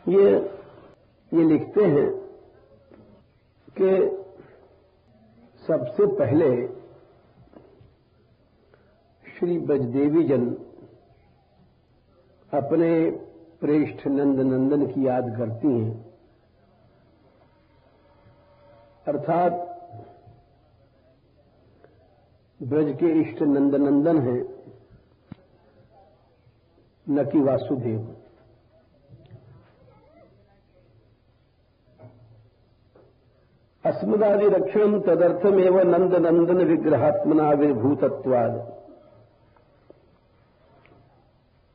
ये लिखते हैं कि सबसे पहले श्री ब्रजदेवी जन अपने प्रेष्ठ नंद नंदन की याद करती हैं, अर्थात ब्रज के इष्ट नंद नंदन हैं न कि वासुदेव। अस्मदादि रक्षणम तदर्थमेव नंद नंदन विग्रहात्मनाविर्भूतत्वाद।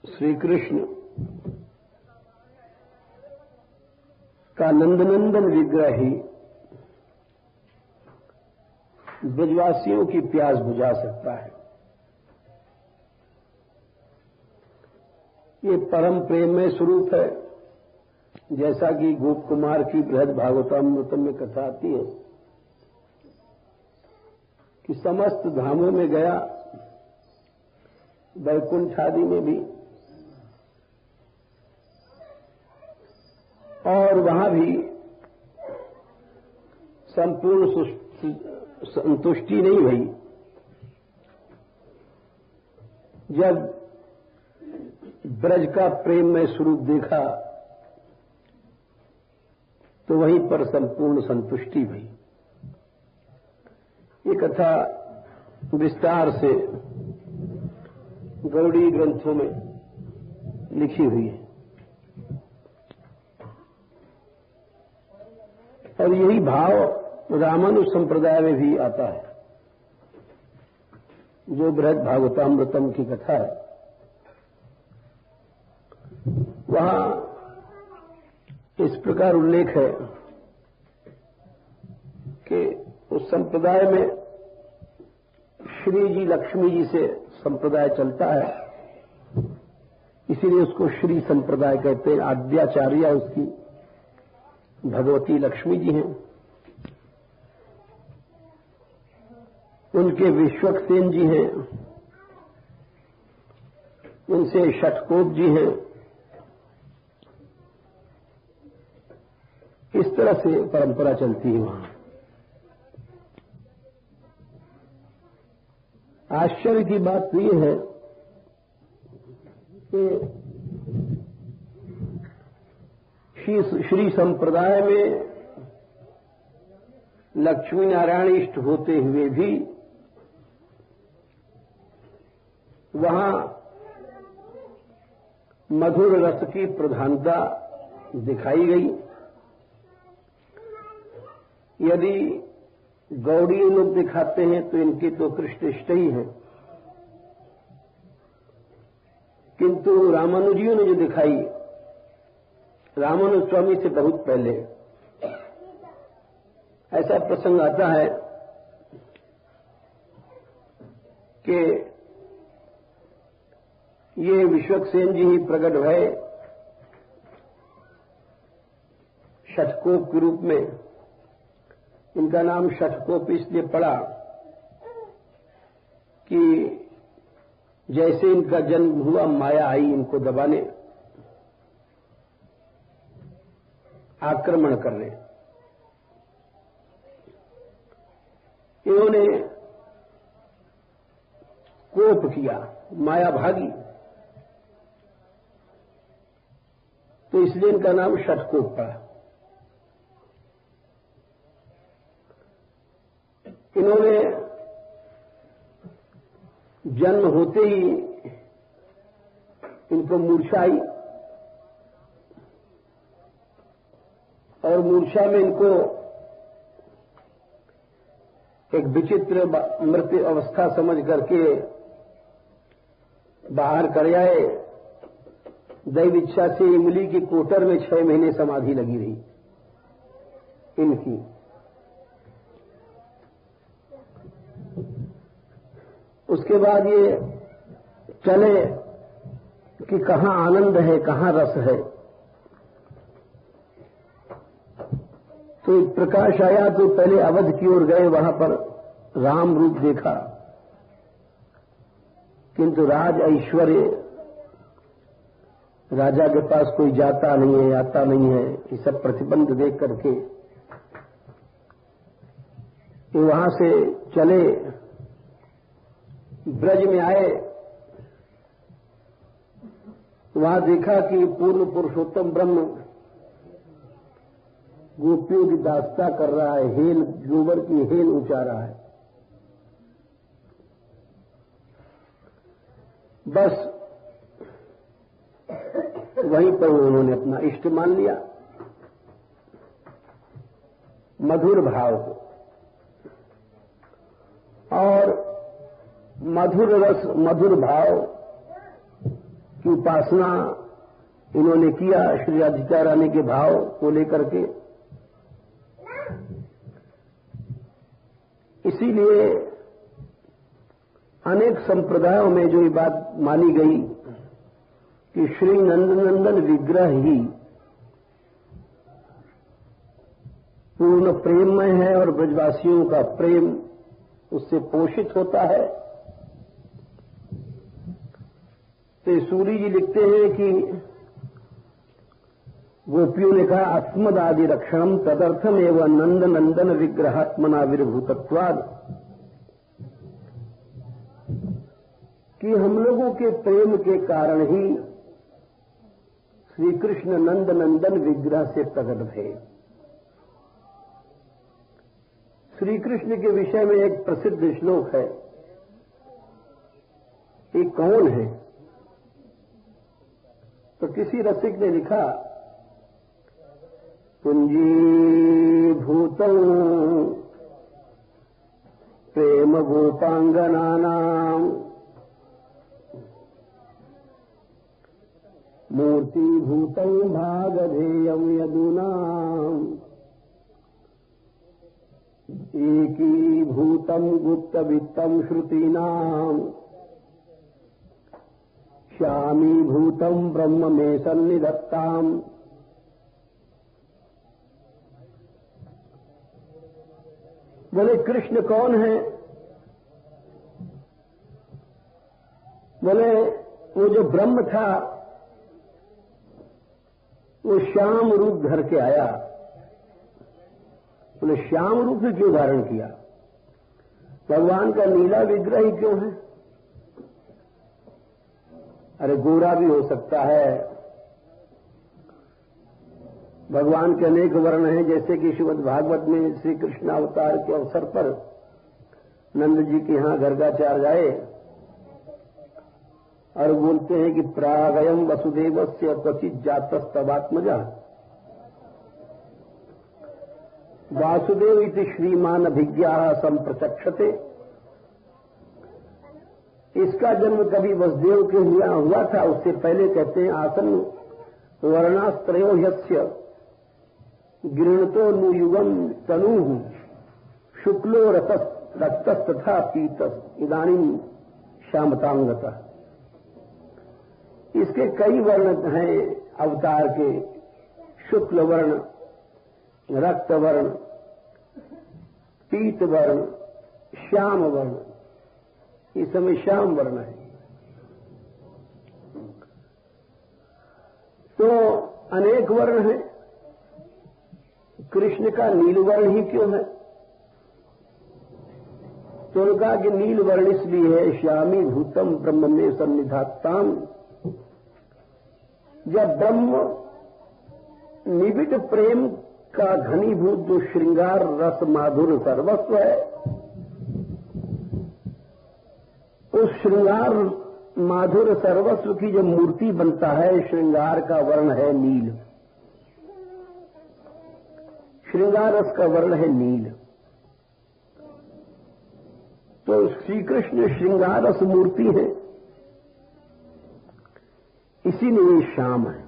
श्री कृष्ण का नंदनंदन विग्रह ही ब्रजवासियों की प्यास बुझा सकता है। ये परम प्रेम में स्वरूप है, जैसा कि गोप कुमार की बृहद भागवतामृतम में कथा आती है कि समस्त धामों में गया, वैकुंठ आदि में भी, और वहां भी संपूर्ण संतुष्टि नहीं हुई। जब ब्रज का प्रेम में स्वरूप देखा तो वहीं पर संपूर्ण संतुष्टि हुई। ये कथा विस्तार से गौड़ी ग्रंथों में लिखी हुई है और यही भाव रामानुज संप्रदाय में भी आता है। जो बृहद भागवतामृतम की कथा है वहां इस प्रकार उल्लेख है कि उस संप्रदाय में श्री जी लक्ष्मी जी से संप्रदाय चलता है, इसीलिए उसको श्री संप्रदाय कहते हैं। आद्याचार्य उसकी भगवती लक्ष्मी जी हैं, उनके विश्वक्सेन जी हैं, उनसे षटकोप जी हैं। इस तरह से परंपरा चलती है वहां। आश्चर्य की बात तो ये है कि श्री संप्रदाय में लक्ष्मी नारायण इष्ट होते हुए भी वहां मधुर रस की प्रधानता दिखाई गई। यदि गौड़ी लोग दिखाते हैं तो इनके तो कृष्ण इष्ट ही है, किंतु रामानुजियों ने जो दिखाई, रामानुज स्वामी से बहुत पहले ऐसा प्रसंग आता है कि ये विश्वक्सेन जी ही प्रकट भय षटकोप के रूप में। इनका नाम षटकोप इसलिए पड़ा कि जैसे इनका जन्म हुआ माया आई इनको दबाने, आक्रमण करने। इन्होंने कोप किया, माया भागी, तो इसलिए इनका नाम षटकोप पड़ा। इन्होंने जन्म होते ही इनको मूर्छा आई और मूर्छा में इनको एक विचित्र मृत्यु अवस्था समझ करके बाहर कर आए। दैव इच्छा से इमली की कोटर में 6 महीने समाधि लगी रही इनकी। उसके बाद ये चले कि कहां आनंद है, कहां रस है। तो एक प्रकाश आया तो पहले अवध की ओर गए, वहां पर राम रूप देखा, किंतु राज ऐश्वर्य राजा के पास कोई जाता नहीं है, आता नहीं है, ये सब प्रतिबंध देख करके ये वहां से चले, ब्रज में आए, वहां देखा कि पूर्ण पुरुषोत्तम ब्रह्म गोपियों की दास्ता कर रहा है, हेल गोबर की हेल ऊंचा रहा है। बस वहीं पर उन्होंने अपना इष्ट मान लिया, मधुर भाव को, और मधुर रस मधुर भाव की उपासना इन्होंने किया श्री राधिका रानी के भाव को लेकर के। इसीलिए अनेक संप्रदायों में जो ये बात मानी गई कि श्री नंदनंदन विग्रह ही पूर्ण प्रेममय है और ब्रजवासियों का प्रेम उससे पोषित होता है। तो सूरी जी लिखते हैं कि गोपियों ने कहा अस्मद आदि रक्षणम तदर्थम एवं नंद नंदन विग्रहात्मना विर्भूतत्वाद, कि हम लोगों के प्रेम के कारण ही श्री कृष्ण नंद नंदन विग्रह से प्रकट भये। श्री कृष्ण के विषय में एक प्रसिद्ध श्लोक है, ये कौन है? तो किसी रसिक ने लिखा, पुंजीभूतं प्रेम गोपांगनानां मूर्तिभूतं भागधेयं यदूनाम् एकीभूतं गुप्तवित्तं श्रुतीनाम् श्यामीभूतं ब्रह्म में सन्निधत्ताम्। बोले कृष्ण कौन है? बोले वो जो ब्रह्म था वो श्याम रूप धर के आया। बोले श्याम रूप से क्यों धारण किया? भगवान का नीला विग्रह ही क्यों है? अरे गोरा भी हो सकता है, भगवान के अनेक वर्ण हैं, जैसे कि श्रीमद् भागवत में श्री कृष्ण अवतार के अवसर पर नंद जी के यहां गर्गाचार्य आए और बोलते हैं कि प्रागयम वसुदेवस्य क्वचित जातस्तवात्मजा वासुदेव इति श्रीमान अभिज्ञा संप्रचक्षते। इसका जन्म कभी वसुदेव के यहाँ हुआ था, उससे पहले कहते हैं आसन वर्णास्त्रयो यस्य गृणतो नुयुगम तनु शुक्लो रक्तस्तथा पीतस इदानीं श्यामतांगता। इसके कई वर्ण हैं अवतार के, शुक्ल वर्ण, रक्त वर्ण, पीत वर्ण, श्याम वर्ण। इस समय श्याम वर्ण है। तो अनेक वर्ण हैं, कृष्ण का नील वर्ण ही क्यों है? तो उन्होंने कहा कि नील वर्ण इसलिए है श्यामी भूतम ब्रह्म में सन्निधात्ताम। जब ब्रह्म निबिड़ प्रेम का घनीभूत जो श्रृंगार रस माधुर्य सर्वस्व है, उस श्रृंगार माधुर्य सर्वस्व की जो मूर्ति बनता है, श्रृंगार का वर्ण है नील, श्रृंगार रस का वर्ण है नील। तो श्री कृष्ण श्रृंगार रस मूर्ति है, इसीलिए श्याम है।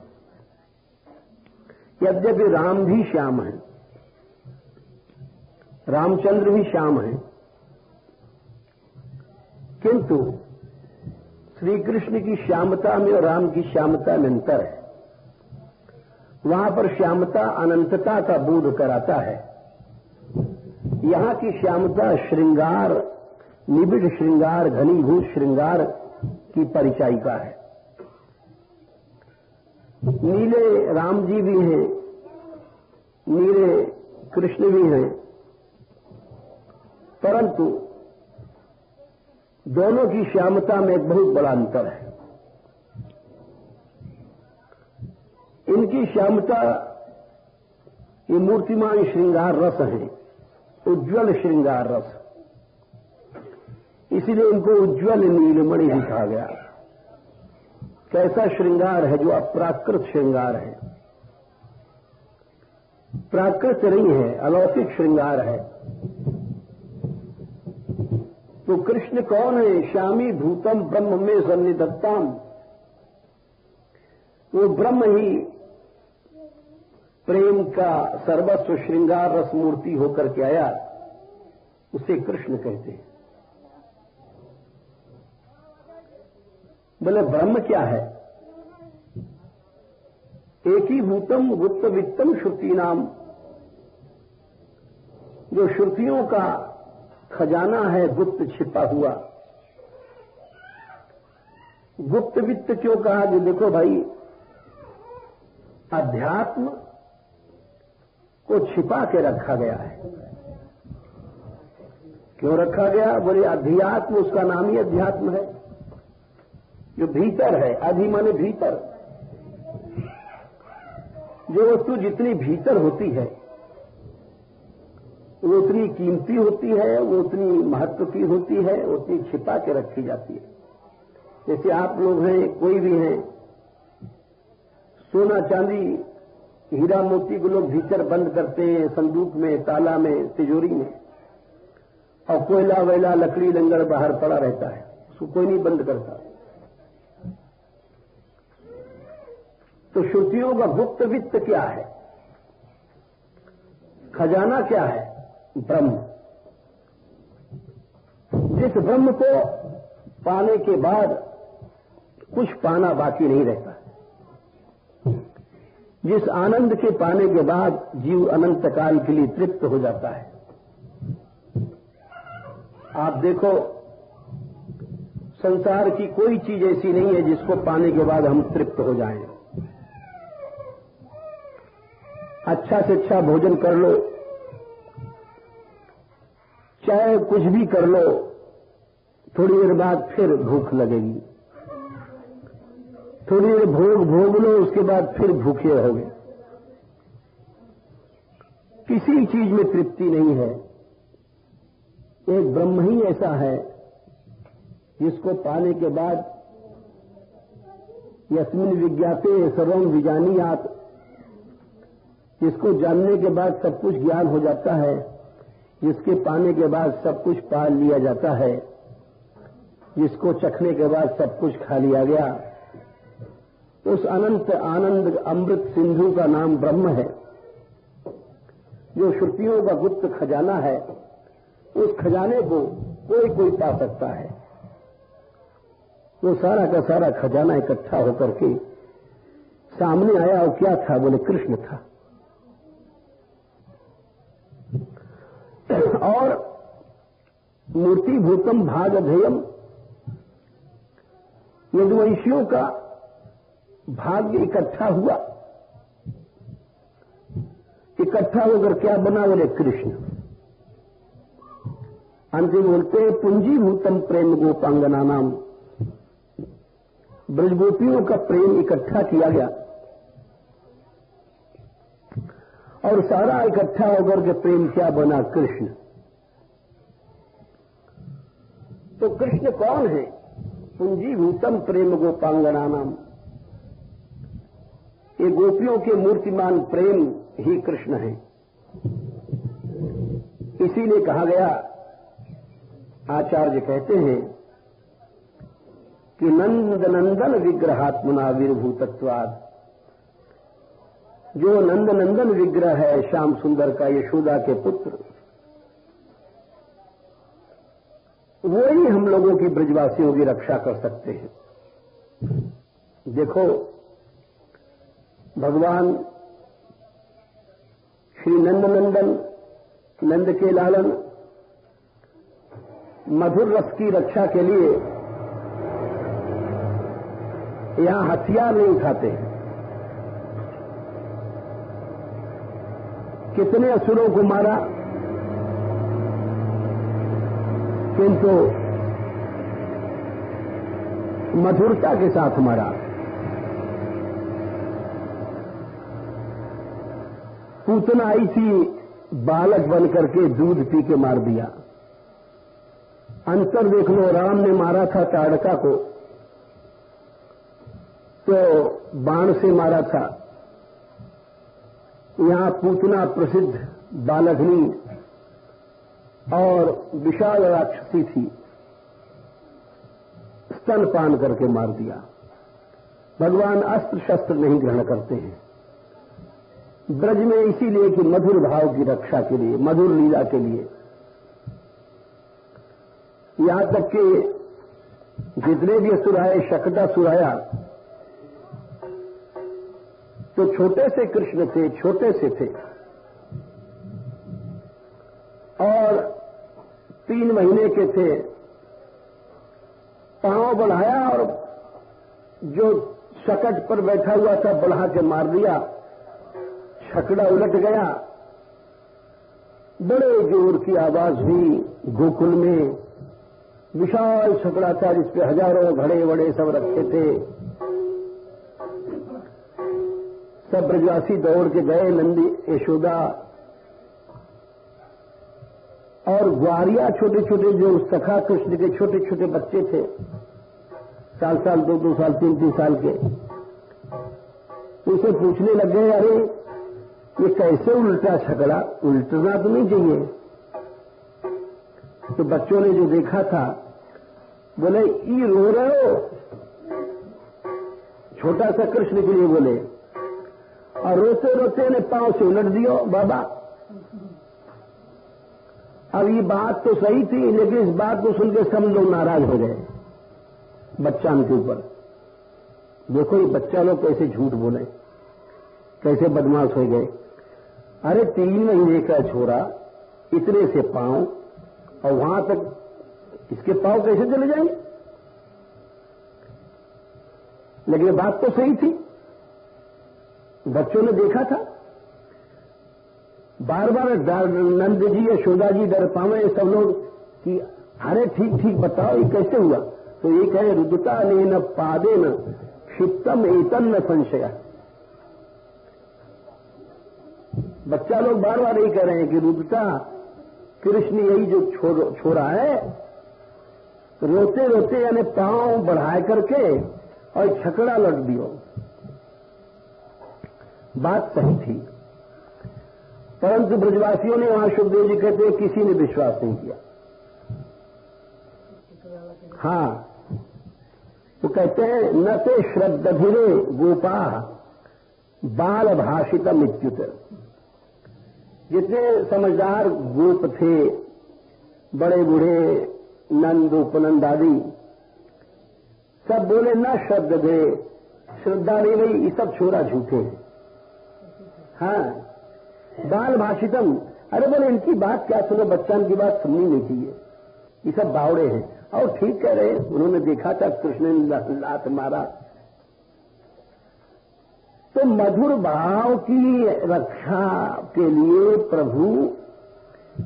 यद्यपि राम भी श्याम है, रामचंद्र भी श्याम है, किंतु श्री कृष्ण की श्यामता में और राम की श्यामता में अंतर है। वहां पर श्यामता अनंतता का बोध कराता है, यहां की श्यामता श्रृंगार, निबिड़ श्रृंगार, घनीभूत श्रृंगार की परिचायिका है। नीले राम जी भी हैं, नीले कृष्ण भी हैं, परंतु दोनों की श्यामता में एक बहुत बड़ा अंतर है। इनकी श्यामता ये मूर्तिमान श्रृंगार रस है, उज्ज्वल श्रृंगार रस, इसलिए इनको उज्ज्वल नीलमणि भी कहा गया। कैसा श्रृंगार है जो अप्राकृत श्रृंगार है, प्राकृत नहीं है, अलौकिक श्रृंगार है। तो कृष्ण कौन है? श्यामी भूतम ब्रह्म में सन्निधत्ताम, वो ब्रह्म ही प्रेम का सर्वस्व श्रृंगार रस मूर्ति होकर के आया, उसे कृष्ण कहते हैं। बोले ब्रह्म क्या है? एकीभूतम गुप्त वित्तम श्रुति नाम, जो श्रुतियों का खजाना है, गुप्त छिपा हुआ। गुप्त वित्त क्यों कहा? जो देखो भाई, अध्यात्म को छिपा के रखा गया है। क्यों रखा गया? बोले अध्यात्म, उसका नाम ही अध्यात्म है, जो भीतर है। अधि माने भीतर। जो वस्तु जितनी भीतर होती है वो उतनी कीमती होती है, वो उतनी महत्व की होती है, उतनी छिपा के रखी जाती है। जैसे आप लोग हैं, कोई भी हैं, सोना चांदी हीरा मोती को लोग भीतर बंद करते हैं, संदूक में, ताला में, तिजोरी में, और कोयला वैला लकड़ी लंगड़ बाहर पड़ा रहता है, उसको कोई नहीं बंद करता। तो श्रुतियों का गुप्त वित्त क्या है? खजाना क्या है? ब्रह्म। जिस ब्रह्म को पाने के बाद कुछ पाना बाकी नहीं रहता, जिस आनंद के पाने के बाद जीव अनंत काल के लिए तृप्त हो जाता है। आप देखो, संसार की कोई चीज ऐसी नहीं है जिसको पाने के बाद हम तृप्त हो जाएं। अच्छा से अच्छा भोजन कर लो, चाहे कुछ भी कर लो, थोड़ी देर बाद फिर भूख लगेगी, थोड़ी देर भोग लो, उसके बाद फिर भूखे रहोगे। किसी चीज में तृप्ति नहीं है। एक ब्रह्म ही ऐसा है जिसको पाने के बाद यस्मिन् विज्ञाते सर्वं विजानीयात्, जिसको जानने के बाद सब कुछ ज्ञान हो जाता है, जिसके पाने के बाद सब कुछ पा लिया जाता है, जिसको चखने के बाद सब कुछ खा लिया गया, उस अनंत आनंद अमृत सिंधु का नाम ब्रह्म है, जो श्रुतियों का गुप्त खजाना है। उस खजाने को कोई पा सकता है। वो सारा का सारा खजाना इकट्ठा होकर के सामने आया, और क्या था? बोले कृष्ण था। और मूर्ति भूतम भागधेयम, यदुवंशियों का भाग्य इकट्ठा हुआ। इकट्ठा होकर क्या बना? बोले कृष्ण। अंतिम बोलते पुंजीभूतम प्रेम गोपांगना नाम, ब्रजगोपियों का प्रेम इकट्ठा किया गया, और सारा इकट्ठा होकर के प्रेम क्या बना? कृष्ण। तो कृष्ण कौन है? पुंजीभूतम प्रेम गोपांगना नाम, ये गोपियों के मूर्तिमान प्रेम ही कृष्ण है। इसीलिए कहा गया, आचार्य कहते हैं कि नंद नंदन विग्रहात्मना विर्भूतत्वात्, जो नंद नंदन विग्रह है श्याम सुंदर का, यशोदा के पुत्र, वो ही हम लोगों की, ब्रजवासियों की रक्षा कर सकते हैं। देखो, भगवान श्री नंद नंदन, नंद के लालन, मधुर रस की रक्षा के लिए यहां हथियार नहीं उठाते हैं। कितने असुरों को मारा, किंतु मधुरता के साथ मारा। पूतना आई थी, बालक बन करके दूध पी के मार दिया। अंतर देख लो, राम ने मारा था ताड़का को तो बाण से मारा था, यहां पूतना प्रसिद्ध बालघनी और विशाल राक्षसी थी, स्तनपान करके मार दिया। भगवान अस्त्र शस्त्र नहीं ग्रहण करते हैं ब्रज में, इसीलिए कि मधुर भाव की रक्षा के लिए, मधुर लीला के लिए। यहां तक कि जितने भी असुर आए, शकटासुर आया तो छोटे से कृष्ण थे, छोटे से थे, और 3 महीने के थे। पांव बढ़ाया और जो शकट पर बैठा हुआ था बढ़ा के मार दिया, छकड़ा उलट गया। बड़े जोर की आवाज हुई गोकुल में। विशाल छकड़ा था जिसपे हजारों घड़े वड़े सब रखे थे। सब ब्रजवासी दौड़ के गए, नंदी, यशोदा और ग्वारिया, छोटे छोटे जो सखा कृष्ण के छोटे छोटे बच्चे थे, 4 साल, 2 साल, 3 साल के, उसे पूछने लग गए, अरे ये कैसे उल्टा छकड़ा, उल्टना तो नहीं चाहिए। तो बच्चों ने जो देखा था बोले, ये रो रहे हो? छोटा सा कृष्ण के लिए बोले, और रोते रोते ने पांव से उलट दियो बाबा। अब ये बात तो सही थी, लेकिन इस बात को सुनकर सब लोग नाराज हो गए बच्चा के ऊपर। देखो ये बच्चा लोग कैसे झूठ बोले, कैसे बदमाश हो गए। अरे 3 महीने का छोरा, इतने से पांव, और वहां तक इसके पांव कैसे चले जाएंगे? लेकिन बात तो सही थी, बच्चों ने देखा था। बार बार नंद जी, यशोदा जी डर पावे सब लोग कि अरे ठीक ठीक बताओ ये कैसे हुआ। तो ये कहे, रुदता ने न पादे न क्षिप्तम एतन न संशय। बच्चा लोग बार बार यही कह रहे हैं कि रुदता कृष्ण यही जो छोरा है, रोते रोते यानी पांव बढ़ाए करके और छकड़ा लट दियो। बात सही थी, परंतु ब्रजवासियों ने, वहां सुखदेव जी कहते हैं, किसी ने विश्वास नहीं किया। हाँ, तो कहते हैं, न ते श्रद्धधिरे गोपा बाल भाषितम इत्युत। जितने समझदार गोप थे, बड़े बूढ़े, नंद उपनंद आदि, सब बोले न श्रद्धे, श्रद्धा नहीं भाई, ये सब छोरा झूठे हैं। हाँ, बाल भाषितम, अरे बोले इनकी बात क्या सुनो, बच्चा की बात सुननी नहीं चाहिए, ये सब बावड़े हैं। और ठीक कह रहे, उन्होंने देखा था कृष्ण ने लात मारा। तो मधुर भाव की रक्षा के लिए प्रभु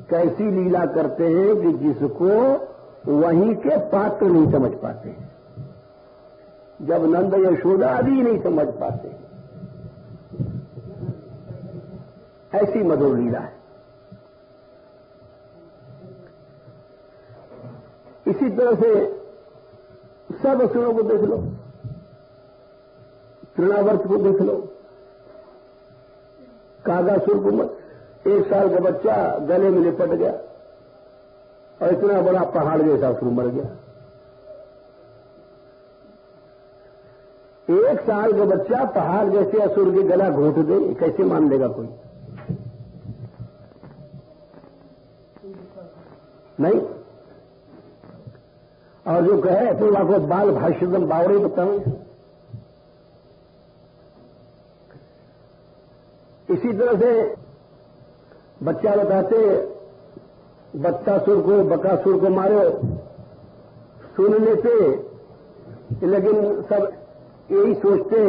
कैसी लीला करते हैं कि जिसको वहीं के पात्र नहीं समझ पाते, जब नंद यशोदा आदि नहीं समझ पाते। ऐसी मधुर लीला है। इसी तरह से सब असुरों को देख लो, तृणावर्त को देख लो, कागासुर को मत, 1 साल का बच्चा गले में लिपट गया और इतना बड़ा पहाड़ जैसा असुर मर गया। 1 साल का बच्चा पहाड़ जैसे असुर के गला घोंट दे, कैसे मान लेगा कोई? नहीं। और जो कहे तो आपको बाल भाष्यदम बावड़े बताऊं। इसी तरह से बच्चा बताते, बत्तासुर को, बकासुर को मारो, सुन लेते, लेकिन सब यही सोचते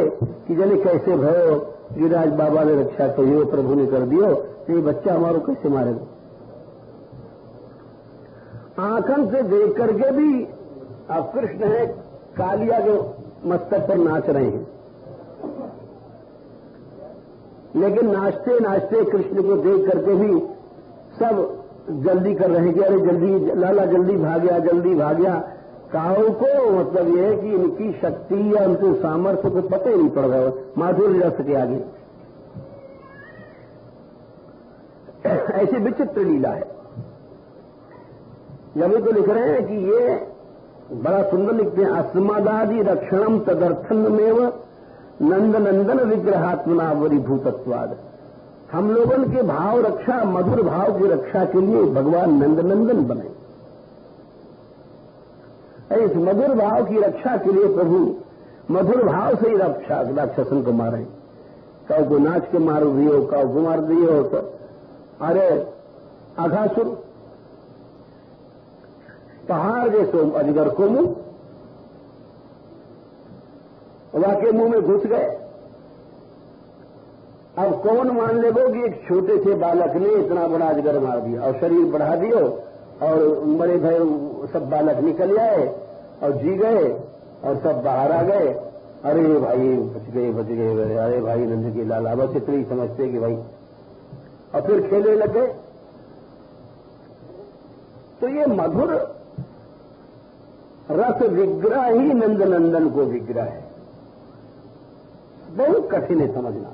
कि जने कैसे भयो, गिरिराज बाबा ने रक्षा करियो, प्रभु ने कर दियो, तो ये बच्चा हमारो कैसे मारेगा? आंखन से देख करके भी अब कृष्ण है कालिया के मस्तक पर नाच रहे हैं, लेकिन नाचते नाचते कृष्ण को देख करके भी सब जल्दी कर रहे हैं कि अरे जल्दी लाला जल्दी भाग्या जल्दी भाग्या। काऊ को मतलब यह है कि इनकी शक्ति या उनके सामर्थ्य को पता ही नहीं पड़ रहा है माधुर्य रस के आगे। ऐसी विचित्र लीला है। अभी तो लिख रहे हैं कि ये बड़ा सुंदर लिखते हैं, अस्मदादि रक्षणम तदर्थमेव नंद नंदन विग्रहात्मना वरीभूतत्वाद। हम लोगों के भाव रक्षा, मधुर भाव की रक्षा के लिए भगवान नंद नंदन बने। इस मधुर भाव की रक्षा के लिए प्रभु मधुर भाव से ही राक्षसन को मारे। कौ को नाच के मार दियो, कौ को मार दियो। तो अरे अघासुर पहाड़ जैसे अजगर को मुंह, वाके मुंह में घुस गए। अब कौन मान लेगो कि एक छोटे से बालक ने इतना बड़ा अजगर मार दिया और शरीर बढ़ा दियो और मरे भय सब बालक निकल आए और जी गए और सब बाहर आ गए। अरे भाई बच गए। अरे भाई नंद की लाला, बस इतनी समझते कि भाई, और फिर खेलने लग गए। तो ये मधुर रस विग्रह ही नंद नंदन को विग्रह है। बहुत कठिन है समझना।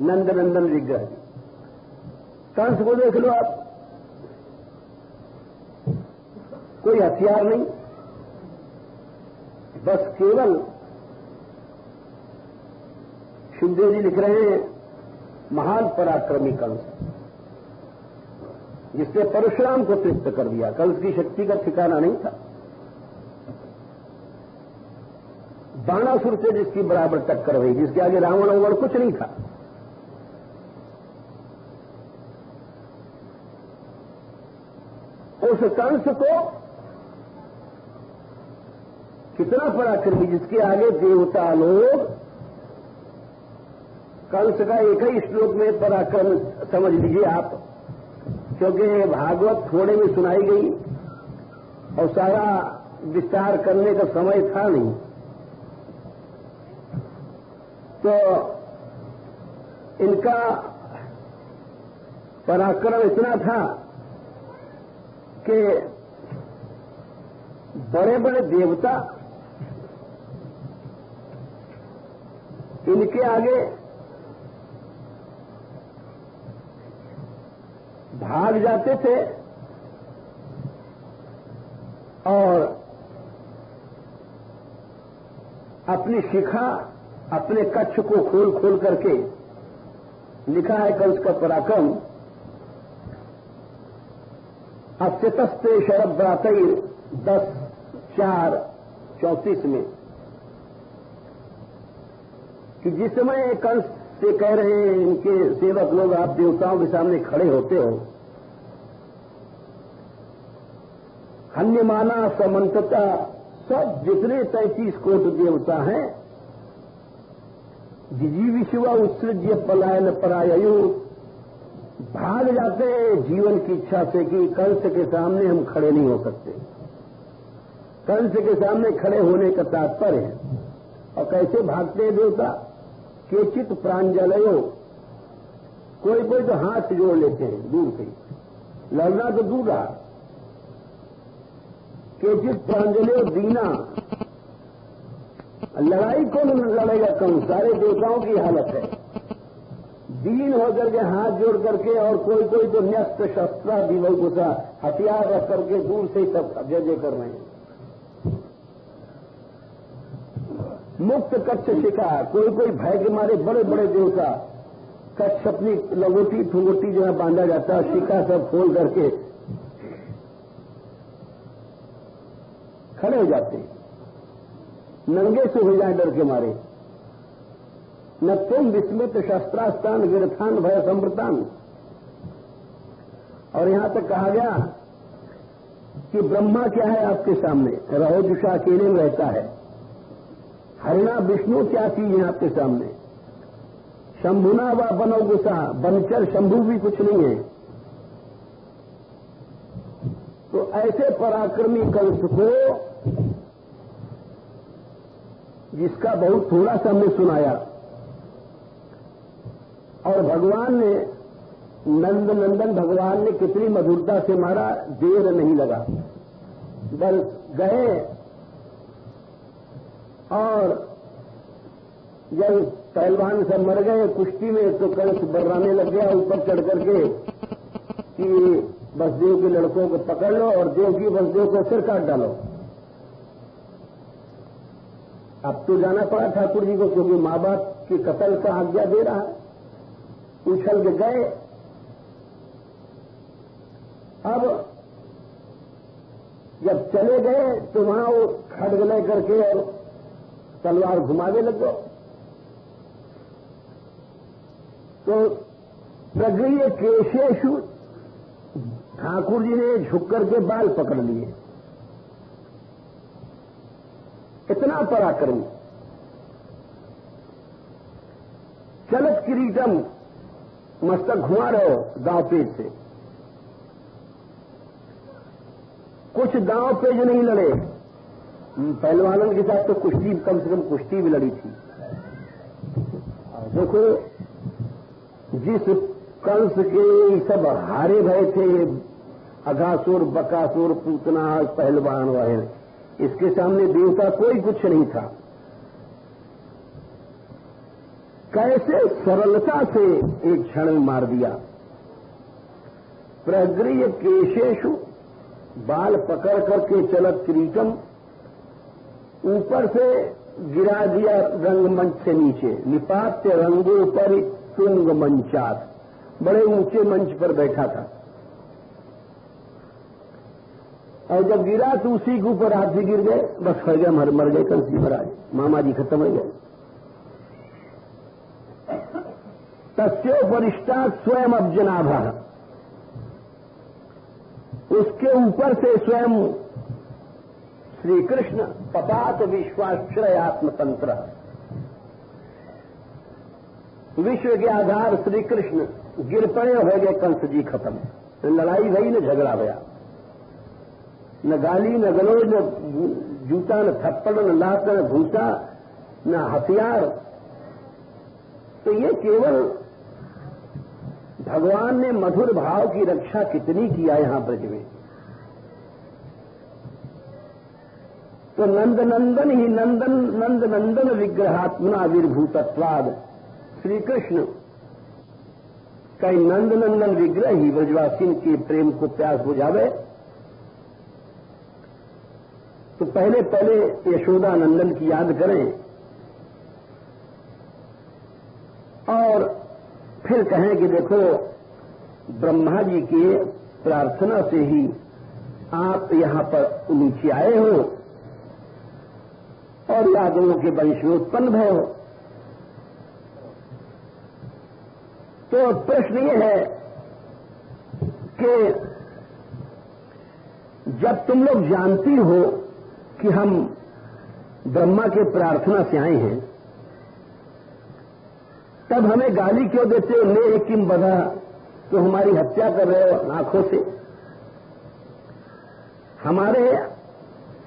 नंद नंदन विग्रह कंस को देख लो आप, कोई हथियार नहीं, बस केवल शिवदेव जी लिख रहे हैं महान पराक्रमी कंस, जिसने परशुराम को तृप्त कर दिया। कंस की शक्ति का ठिकाना नहीं था। बाणासुर से जिसकी बराबर टक्कर हुई, जिसके आगे रावण अवण कुछ नहीं था। उस कंस को कितना पराक्रमी, जिसके आगे देवता लोग कंस का एक ही श्लोक में पराक्रम समझ लीजिए आप, क्योंकि भागवत थोड़े में सुनाई गई और सारा विस्तार करने का समय था नहीं। तो इनका पराक्रम इतना था कि बड़े बड़े देवता इनके आगे भाग जाते थे और अपनी शिखा, अपने कच्छ को खोल खोल करके, लिखा है कंस का पराक्रम अत्यतस्ते शरद ब्रातैर 10/4/34 में, कि जिस समय कंस से कह रहे हैं इनके सेवक लोग, आप देवताओं के सामने खड़े होते हो, हन्यमाना समन्तता, सब जितने 33 कोटि देवता हैं, जिजीविषुवा उत्सृज्य पलायन परायु, भाग जाते हैं जीवन की इच्छा से कि कंस के सामने हम खड़े नहीं हो सकते। कंस के सामने खड़े होने का तात्पर्य है। और कैसे भागते हैं देवता? केचित प्रांजलयो, कोई कोई तो हाथ जोड़ लेते हैं दूर से, लड़ना तो दूर रहा। केचित प्रांजलयो दीना, लड़ाई कौन लड़ेगा? कंस, सारे देवताओं की हालत है। दीन होकर के हाथ जोड़ करके, और कोई कोई तो न्यस्त शस्त्र दिवल गुस्सा हथियार रख करके दूर से ही सब जय जय कर रहे हैं। मुक्त कच्छ शिखा, कोई कोई भय के मारे बड़े बड़े देवता कच्छ अपनी लंगोटी फुंगोटी जो है बांधा जाता है, शिखा सब खोल करके खड़े हो जाते हैं, नंगे से हो जाए डर के मारे। न तुम विस्मित शस्त्रास्तान विरथान भय संवृतान। और यहां तक कहा गया कि ब्रह्मा क्या है आपके सामने, रहो जुषा अकेले में रहता है, हरिणा विष्णु क्या चीज है आपके सामने? शंभुना व बनो गुस्सा, बनचर शंभु भी कुछ नहीं है। तो ऐसे पराक्रमी कंस को, जिसका बहुत थोड़ा सा हमने सुनाया, और भगवान ने, नंद नंदन भगवान ने कितनी मधुरता से मारा, देर नहीं लगा, बस गए और जब पहलवान सब मर गए कुश्ती में, तो कंस बर्राने लग गया ऊपर चढ़ करके कि वसुदेव के लड़कों को पकड़ लो और देवकी वसुदेव को सिर काट डालो। अब तो जाना पड़ा ठाकुर जी को, क्योंकि मां बाप के कत्ल का आज्ञा दे रहा है। उछल के गए। अब जब चले गए तो वहां वो खड्ग ले करके और तलवार घुमाने लग गए। तो प्रगृह्य केशेषु, ठाकुर जी ने झुक करके बाल पकड़ लिए। इतना पराक्रम। चलत किरीटम, मस्तक घुमा रहे हो दांव पेज से। कुछ दांव पेज नहीं लड़े। पहलवानों के साथ तो कुश्ती, कम से कम कुश्ती भी लड़ी थी। देखो, जिस कंस के सब हारे भय थे, अघासुर, बकासुर, पूतना, पहलवान वाले, इसके सामने देवता कोई कुछ नहीं था। कैसे सरलता से एक क्षण में मार दिया। प्रगृह्य केशेषु, बाल पकड़ करके चलत किरीटम, ऊपर से गिरा दिया रंगमंच से नीचे। निपात्य रंगों पर तुंग मंचात, बड़े ऊंचे मंच पर बैठा था। और जब गिरा तो उसी के ऊपर हाथी गिर गए, बस फर गए, मर गए कंस जी महाराज, मामा जी खत्म हो गए। तस्योपरिष्टा स्वयं अब्जनाभा, उसके ऊपर से स्वयं श्री कृष्ण पपात विश्वाश्रयात्म तंत्र, विश्व के आधार श्री कृष्ण गिर पड़े, हो गए कंस जी खत्म। लड़ाई भई, न झगड़ा भया, न गाली, न गलोज, न जूता, न थप्पड़, न लात, न भूसा, न हथियार। तो ये केवल भगवान ने मधुर भाव की रक्षा कितनी किया यहां ब्रज में। तो नंद नंदन ही नंद नंदन विग्रहात्मना विर्भूतत्वाद, श्री कृष्ण का नंद नंदन विग्रह ही ब्रजवासी के प्रेम को प्यास बुझावे। तो पहले यशोदा नंदन की याद करें और फिर कहें कि देखो, ब्रह्मा जी के प्रार्थना से ही आप यहां पर नीचे आए हो और यादवों के वंश में उत्पन्न भय हो। तो प्रश्न यह है कि जब तुम लोग जानती हो कि हम ब्रह्मा के प्रार्थना से आए हैं, तब हमें गाली क्यों देते हो? ने किम बधा, तो हमारी हत्या कर रहे हो आंखों से।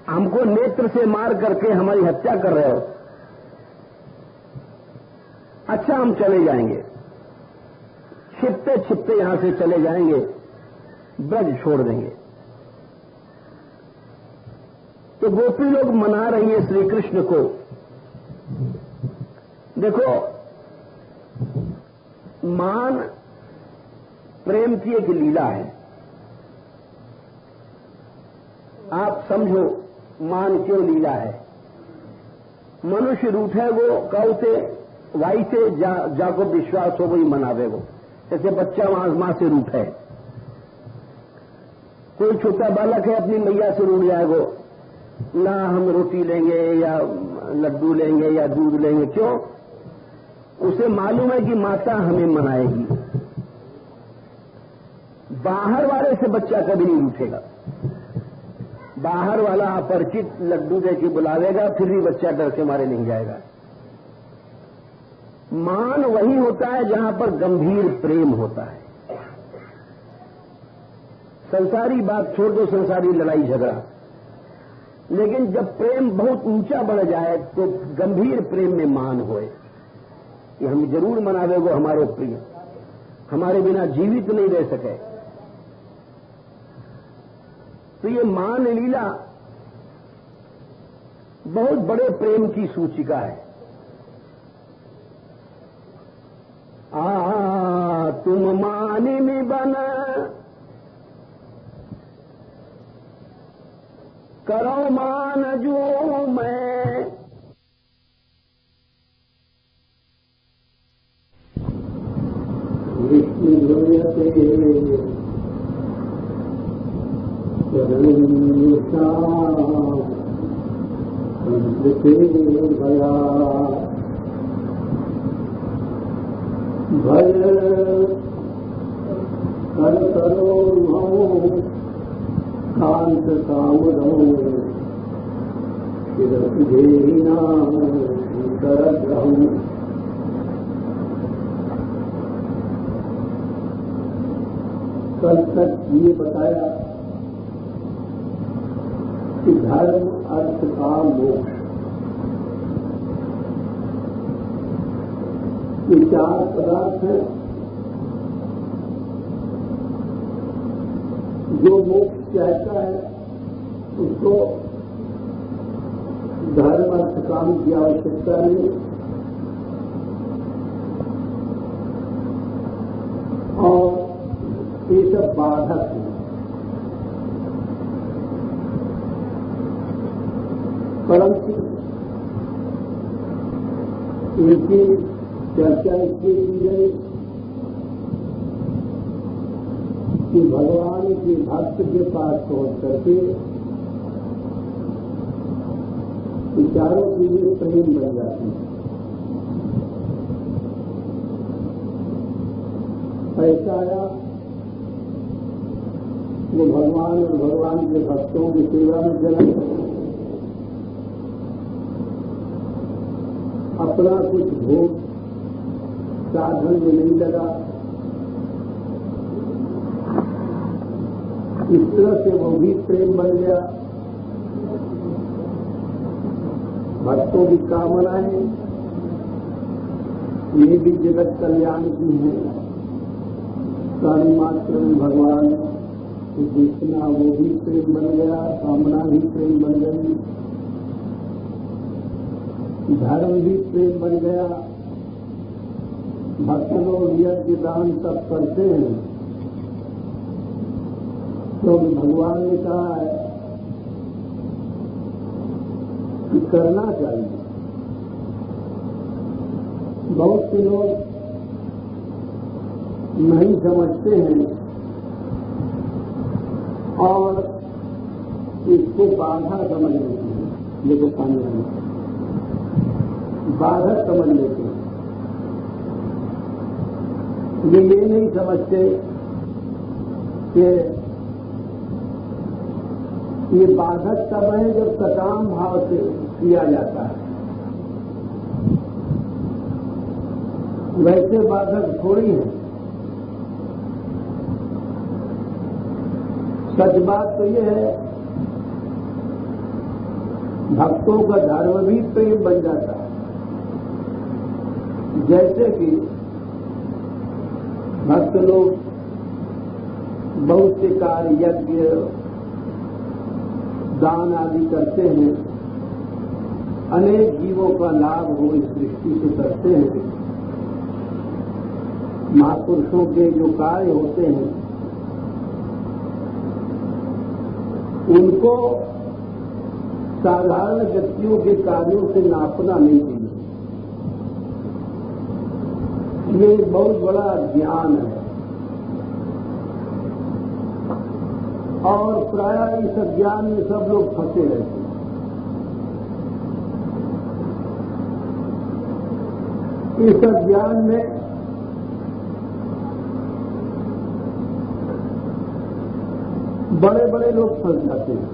हमको नेत्र से मार करके हमारी हत्या कर रहे हो। अच्छा, हम चले जाएंगे, छिपते छिपते यहां से चले जाएंगे, ब्रज छोड़ देंगे। तो गोपी लोग मना रही है श्री कृष्ण को। देखो, मान प्रेम की एक लीला है। आप समझो मान क्यों लीला है। मनुष्य रूठे वो कौ से वाई से जाको विश्वास हो वही मनावे वो। जैसे बच्चा मां से रूठे, कोई छोटा बालक है अपनी मैया से रूठ जाए वो, ना हम रोटी लेंगे या लड्डू लेंगे या दूध लेंगे। क्यों? उसे मालूम है कि माता हमें मनाएगी। बाहर वाले से बच्चा कभी नहीं रूठेगा। बाहर वाला अपरिचित लड्डू दे के बुलावेगा, फिर भी बच्चा डर के मारे नहीं जाएगा। मान वही होता है जहां पर गंभीर प्रेम होता है। संसारी बात छोड़ दो, संसारी लड़ाई झगड़ा, लेकिन जब प्रेम बहुत ऊंचा बढ़ जाए तो गंभीर प्रेम में मान होए कि हम जरूर मनावेगो हमारे प्रिय, हमारे बिना जीवित नहीं रह सके। तो ये मान लीला बहुत बड़े प्रेम की सूचिका है। तुम मानिनी बन करो मान जो मैं, विष्णु भया भय कर करो कांत कामरो देना कर रहूं। कल तक ये बताया कि धर्म अर्थ काम मोक्ष, ये चार पदार्थ हैं जो मोक्ष चाहता है उसको धर्म अर्थ काम की आवश्यकता नहीं, और ये सब बाधक है। परंतु इनकी चर्चा इसलिए की गई कि भगवान के भक्त के पास पहुंच करके विचारों के लिए प्रेम बन जाती है। ऐसा आया वो भगवान और भगवान के भक्तों की सेवा में जन्म, अपना कुछ भोग साधन में नहीं लगा, इस तरह से वो भी प्रेम बन गया। भक्तों की कामनाएं ये भी जगत कल्याण की है, प्राणी मात्र में भगवान देखना वो भी प्रेम बन गया, कामना भी प्रेम बन गई, धर्म भी प्रेम बन गया। भक्त लोग यज्ञ दान सब करते हैं तो भगवान ने कहा है कि करना चाहिए। बहुत से लोग नहीं समझते हैं और इसको बाधा समझ लेते हैं। ये तो पानी बाधा समझ लेते हैं, ये नहीं समझते कि ये बाधक तब है जब सकाम भाव से किया जाता है, वैसे बाधक थोड़ी है। सच बात तो ये है भक्तों का धर्म भी प्रेम बन जाता है। जैसे कि भक्त लोग बहुत से कार्य यज्ञ दान आदि करते हैं, अनेक जीवों का लाभ हो इस दृष्टि से करते हैं। महापुरुषों के जो कार्य होते हैं उनको साधारण व्यक्तियों के कार्यों से नापना नहीं चाहिए। ये एक बहुत बड़ा ज्ञान है और प्रायः इस अज्ञान में सब लोग फंसे रहते हैं। इस अज्ञान में बड़े बड़े लोग फंस जाते हैं।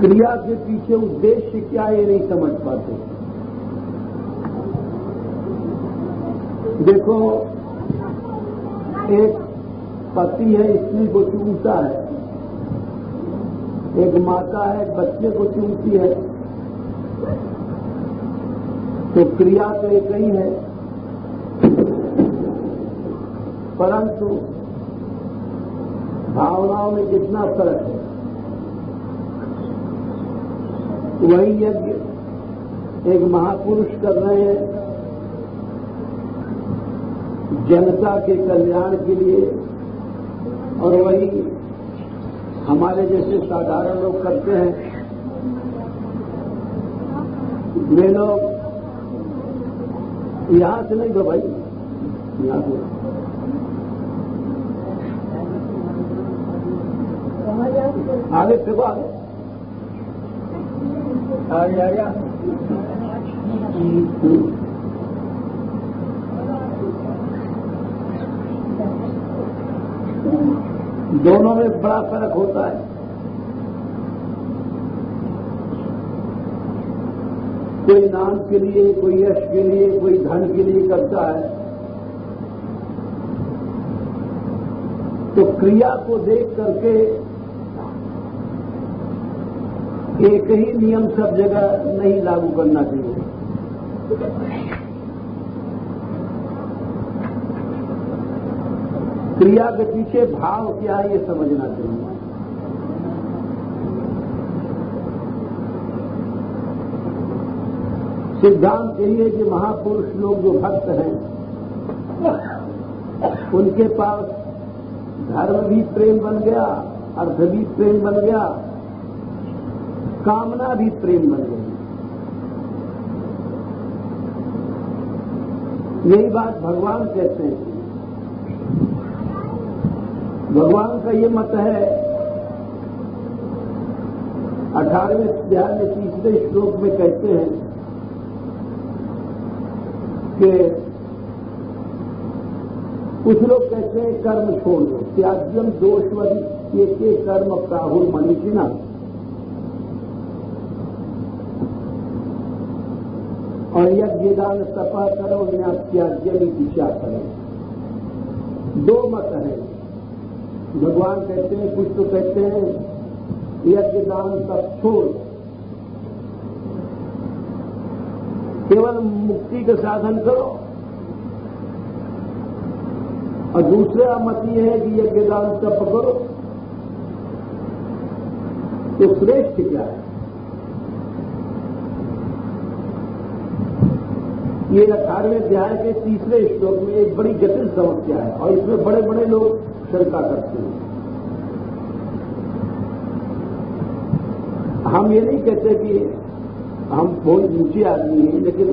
क्रिया के पीछे उद्देश्य क्या है ये नहीं समझ पाते। देखो, एक पति है, स्त्री को चूमता है, एक माता है, बच्चे को चूमती है, तो क्रिया तो एक ही है, परंतु भावनाओं में कितना फर्क है। वही यज्ञ एक महापुरुष कर रहे हैं जनता के कल्याण के लिए, और वही हमारे जैसे साधारण लोग करते हैं। वे लोग यहां से नहीं, भाई यहां से आगे फेंको, आगे दोनों में बड़ा फर्क होता है। कोई नाम के लिए, कोई यश के लिए, कोई धन के लिए करता है, तो क्रिया को देख करके एक ही नियम सब जगह नहीं लागू करना चाहिए। क्रिया के पीछे भाव क्या है ये समझना चाहिए। सिद्धांत यही है कि महापुरुष लोग जो भक्त हैं उनके पास धर्म भी प्रेम बन गया, अर्थ भी प्रेम बन गया, कामना भी प्रेम बन गई। यही बात भगवान कहते हैं। भगवान का ये मत है, 18वें अध्याय में 30वें श्लोक में कहते हैं कि कुछ लोग कहते हैं कर्म छोड़ दो, त्याज्यम दोषवदी के कर्म प्राहुल मनीषिणा। और यज्ञ दान तपा करो, न्यास त्याज्यम इच्छा करो। दो मत हैं। भगवान कहते हैं, कुछ तो कहते हैं यज्ञ दान तप छोड़, केवल मुक्ति का साधन करो। और दूसरा मत यह है कि यज्ञ दान तप करो। तो श्रेष्ठ क्या है? ये 18वें अध्याय के 3रे श्लोक में एक बड़ी जटिल समस्या है, और इसमें बड़े बड़े लोग शंका करते हैं। हम ये नहीं कहते कि हम बहुत ऊंचे आदमी हैं, लेकिन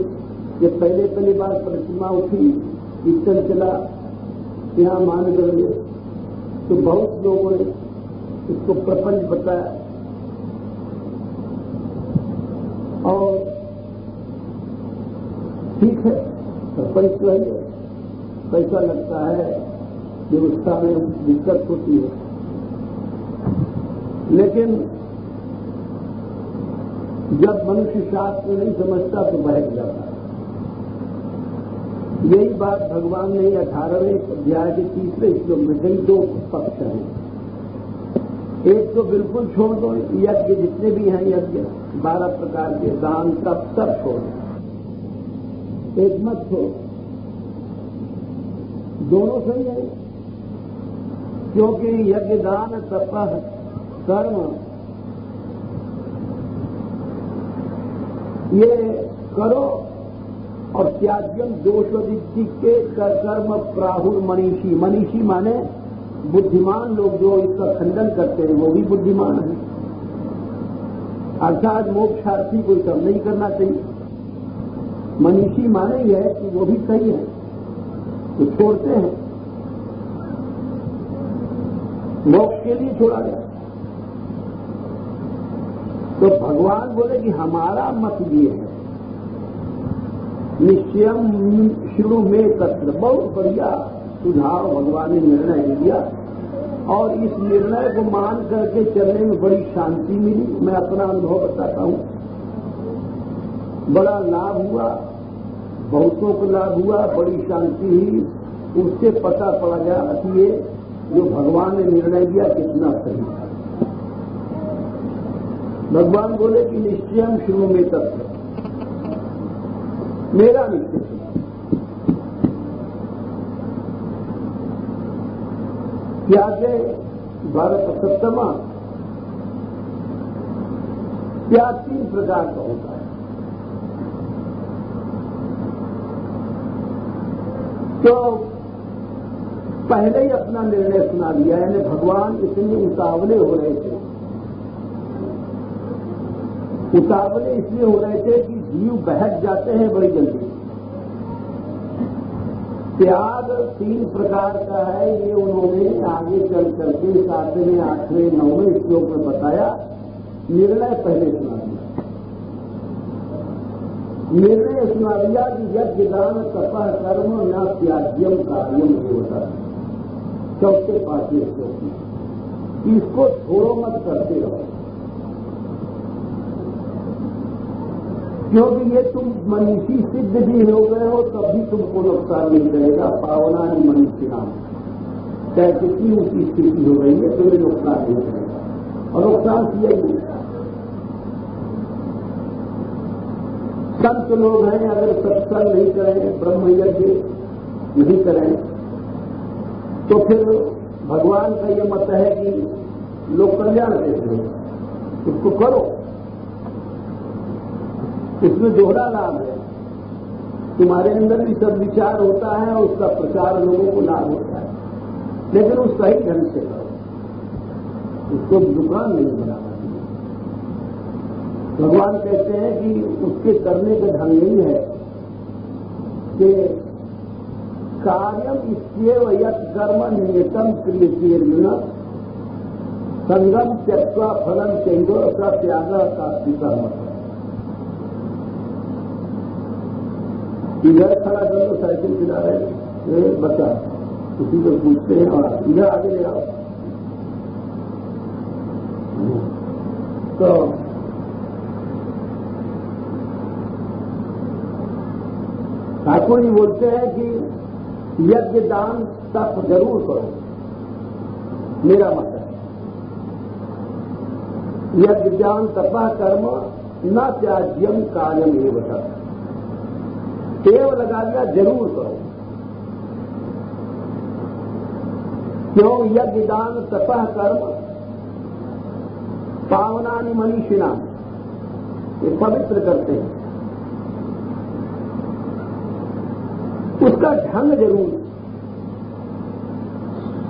ये पहले बार प्रतिमा उठी, कीर्तन चला, यहाँ मान कर लिए, तो बहुत लोगों ने इसको प्रपंच बताया। और ठीक है, प्रपंच तो है, पैसा लगता है, व्यवस्था में दिक्कत होती है, लेकिन जब मनुष्य शास्त्र नहीं समझता तो बहक जाता है। यही बात भगवान ने 18वें अध्याय के 3रे श्लोक में कई दो पक्ष हैं। एक तो बिल्कुल छोड़ दो, यज्ञ जितने भी हैं, यज्ञ 12 प्रकार के, दान तप सब छोड़ दो, एक मत छोड़। दोनों सही है, क्योंकि यज्ञ दान तप कर्म ये करो, और त्याज्यम दोषोदिति के कर्म प्राहुल मनीषी। मनीषी माने बुद्धिमान लोग जो इसका खंडन करते हैं वो भी बुद्धिमान है, अर्थात मोक्षार्थी को सब नहीं करना चाहिए। मनीषी माने यह है कि वो भी सही है, तो छोड़ते हैं, मोक्ष के लिए छोड़ा गया। तो भगवान बोले कि हमारा मत ये है, निश्चयम शुरू में तत्र। बहुत बढ़िया सुझाव भगवान ने निर्णय लिया और इस निर्णय को मान करके चलने में बड़ी शांति मिली। मैं अपना अनुभव बताता हूं, बड़ा लाभ हुआ, बहुतों को लाभ हुआ, बड़ी शांति हुई। उससे पता पड़ गया कि ये जो भगवान ने निर्णय दिया कितना सही था। भगवान बोले कि निश्चयम शुरू में तत्व, मेरा निश्चय क्या है। भारत सप्तमा क्या 3 प्रकार का होता है। तो पहले ही अपना निर्णय सुना लिया, यानी भगवान इतने उतावले हो रहे थे। उतावले इसलिए हो रहे थे कि जीव बहक जाते हैं बड़ी जल्दी। त्याग 3 प्रकार का है, ये उन्होंने आगे चल करके 7वें, 8वें, 9वें श्लोक में बताया। निर्णय पहले सुना दिया। निर्णय सुना दिया कि यज्ञ दान तपः कर्म न त्याज्यम कार्यम होता है। 4थे 5वें श्लोक में इसको छोड़ो मत, करते रहो, क्योंकि ये तुम मनीषी सिद्ध भी हो गए हो तब भी तुमको नुकसान नहीं करेगा। पावनानि मनीषिणाम, चाहे कितनी ऊंची स्थिति हो गई है तुम्हें नुकसान नहीं करेगा। और नुकसान किया ही संत लोग हैं, अगर सत्संग नहीं करें, ब्रह्म यज्ञ नहीं करें, तो फिर भगवान का ये मत है कि लोक कल्याण कैसे हो, इसको करो। इसमें दोहरा लाभ है, तुम्हारे अंदर भी सद्विचार होता है और उसका प्रचार लोगों को लाभ होता है, लेकिन उस सही ढंग से करो, उसको दुकान नहीं बनाना। भगवान कहते हैं कि उसके करने का ढंग नहीं है कि कार्यम इत्येव यत् कर्म नियतम क्रियते अर्जुन संगम त्यक्त्वा फलम चैव स त्यागः सात्विकः मतः। इधर खड़ा कर लो, साइकिल चला रहे बच्चा, किसी को पूछते हैं और इधर आगे ले आओ। तो ठाकुर जी बोलते हैं कि यज्ञ दान तप जरूर करो, मेरा मत है। यज्ञ दान तपः कर्म न त्याज्यम कार्यम एवं, केव लगा दिया, जरूर करो। क्यों? यज्ञ दान तपः कर्म पावनानि मनीषिणाम, ये पवित्र करते हैं। उसका ढंग जरूर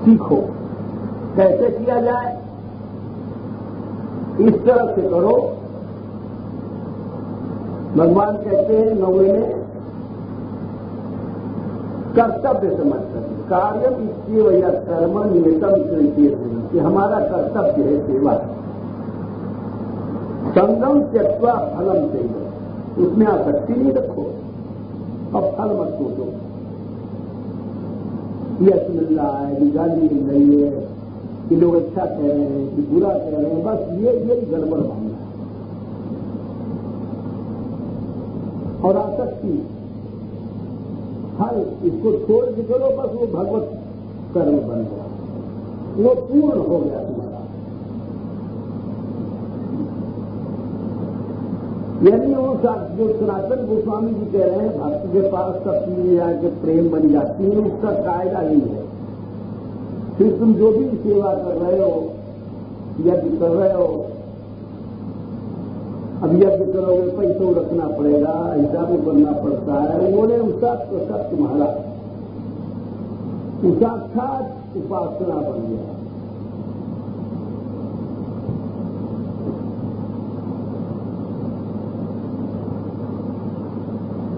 सीखो, कैसे किया जाए, इस तरह से करो। भगवान कहते हैं 9वें में कर्तव्य समझ कर, कार्यम इत्येव यत् कर्म नियतम क्रियते अर्जुन, कि हमारा कर्तव्य है सेवा। संगम त्यक्त्वा फलम चाहिए, उसमें आसक्ति नहीं रखो और फल मत सोचो। यश मिल रहा है कि गाली मिल रही है कि लोग अच्छा कह रहे हैं कि बुरा कह रहे हैं, बस ये गड़बड़ मामला है। और आसक्ति फल इसको छोड़ के करो, बस वो भगवत कर्म बन गया, वो पूर्ण हो गया तुम्हारा। यानी वो जो सनातन गोस्वामी जी कह रहे हैं भक्त के पास सब चीजें आके प्रेम बन जाती है, उसका कायदा ही है। फिर तुम जो भी सेवा कर रहे हो, यज्ञ कर रहे हो, अब यज्ञ करोगे पैसों रखना पड़ेगा, हिसाब करना पड़ता है, बोले उसका तो सब तुम्हारा साक्षात उपासना बन गया।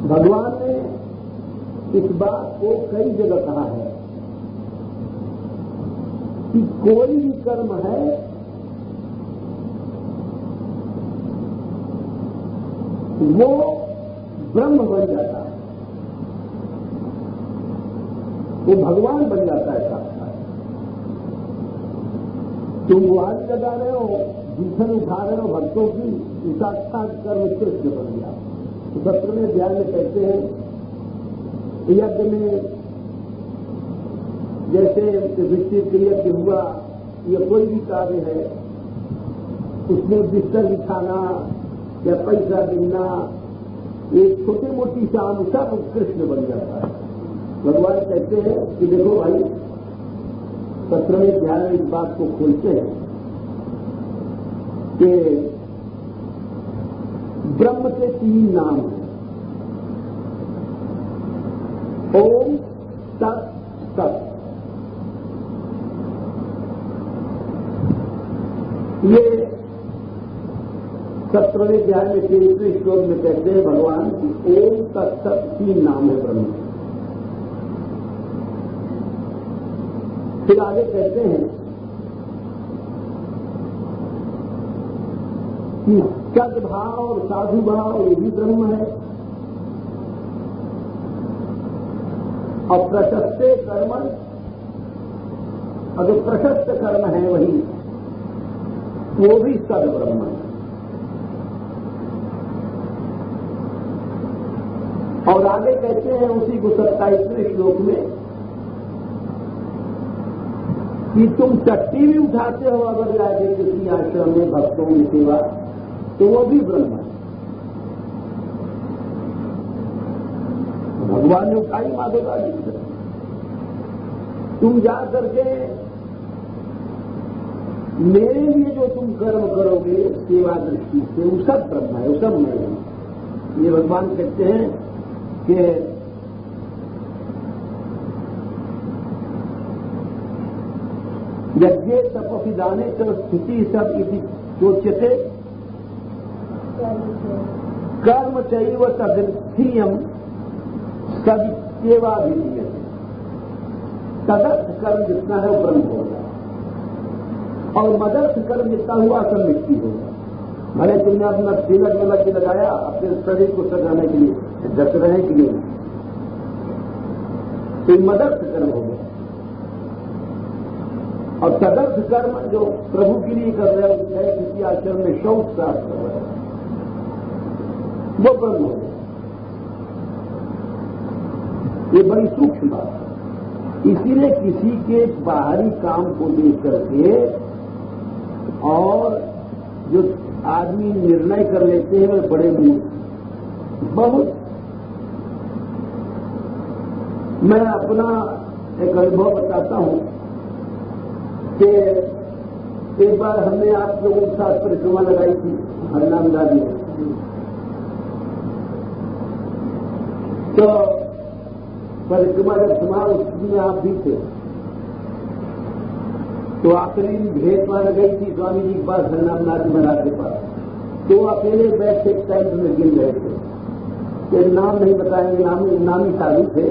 भगवान ने इस बात को कई जगह कहा है कि कोई भी कर्म है वो ब्रह्म बन जाता है, वो भगवान बन जाता है साक्षात। तुम बुहारी लगा रहे हो, भीषण उठा रहे हो भक्तों की, साक्षात कर्म कृष्ण बन गया। तो 17वें अध्याय में कहते हैं यज्ञ में जैसे विस्तृत यज्ञ हुआ, या कोई भी कार्य है उसमें बिस्तर बिछाना या पैसा देना, एक छोटी मोटी शाम सब कृष्ण बन जाता है। भगवान कहते हैं कि देखो भाई, 17वें अध्याय में इस बात को खोलते हैं कि ब्रह्म के 3 नाम हैं, ओम तत् सत। ये 17वें अध्याय में 23वें श्लोक में कहते हैं भगवान की ओम तत् सत 3 नाम है ब्रह्म। फिर आगे कहते हैं कि सद्भाव और साधु भाव ये भी ब्रह्म है, और प्रशस्त कर्म, अगर प्रशस्त कर्म है वही, वो भी सद ब्रह्म है। और आगे कहते हैं उसी को 27वें श्लोक में कि तुम चट्टी भी उठाते हो अगर जाके किसी आश्रम में भक्तों की सेवा, तो वो भी ब्रह्म है। भगवान ने उठाई माधेगा जी, तुम जा करके मेरे लिए जो तुम कर्म करोगे सेवा दृष्टि से, वो सब ब्रह्म है, वो सब मैं हूं। ये भगवान कहते हैं कि यज्ञे तपसि दाने च स्थिति सब इति सोच्यते कर्म चैव तदर्थीयम सदित्येवा विधीयते। तदर्थ कर्म जितना है वो ब्रह्म होगा, और मदर्थ कर्म जितना हुआ सब मिट्टी होगा। भले तुमने अपना तिलक विलक भी लगाया अपने शरीर को सजाने के लिए, जस रहने के लिए, तो मदर्थ कर्म हो गया। और तदर्थ कर्म जो प्रभु के लिए कर रहे हैं, किसी आश्रम में शौच साफ कर रहे हैं, वो ब्रह्म हो गया। ये बड़ी सूक्ष्म बात है। इसीलिए किसी के बाहरी काम को देख करके और जो आदमी निर्णय कर लेते हैं वे बड़े मूर्ख। बहुत मैं अपना एक अनुभव बताता हूं कि एक बार हमने आप लोगों के साथ परिक्रमा लगाई थी हरिनाम दादी में, तो परिक्रमा जब समा उसमें आप भी थे, तो आखिरी भेंट मार गई थी स्वामी जी के पास हरिनाम दादी महाराज के पास। तो अकेले बैठ के टेंट में गिर गए थे कि नाम नहीं बताएंगे, नामी साधु थे।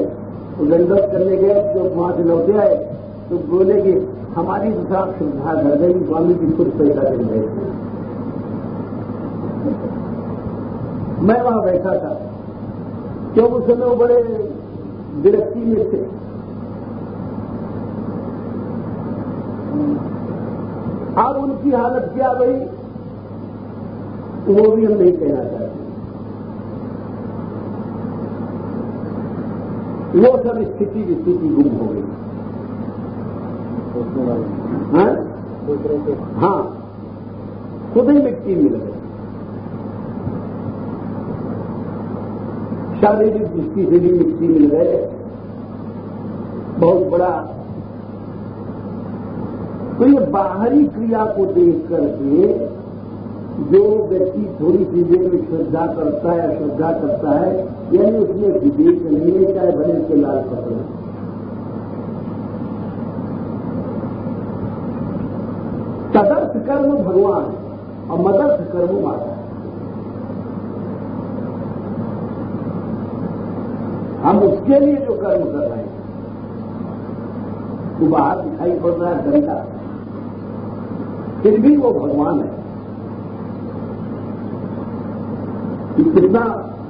तो दंडवत करने गए, तो वहां से लौटे आए तो बोले कि हमारी साथ श्रद्धा कर गई, स्वामी जी खुद पैसा दे रहे थे। मैं वहां बैठा था, क्यों उस समय वो बड़े विरक्ति में थे। अब उनकी हालत क्या भई, वो भी हम नहीं कहना चाहते। वो सब स्थिति गुम हो गई। हाँ, खुद ही मिट्टी मिल गई। शारीरिक दृष्टि से भी मिट्टी मिल गए। बहुत बड़ा। तो ये बाहरी क्रिया को देख करके जो व्यक्ति थोड़ी सी देर में श्रद्धा करता है, अश्रद्धा करता है, यानी उसमें विवेक नहीं है, चाहे भले के लाल पकड़। तदर्थ कर्म भगवान और मदर्थ कर्म माता। हम उसके लिए जो कर्म कर रहे हैं वो बाहर दिखाई पड़ रहा है गंदा, फिर भी वो भगवान है।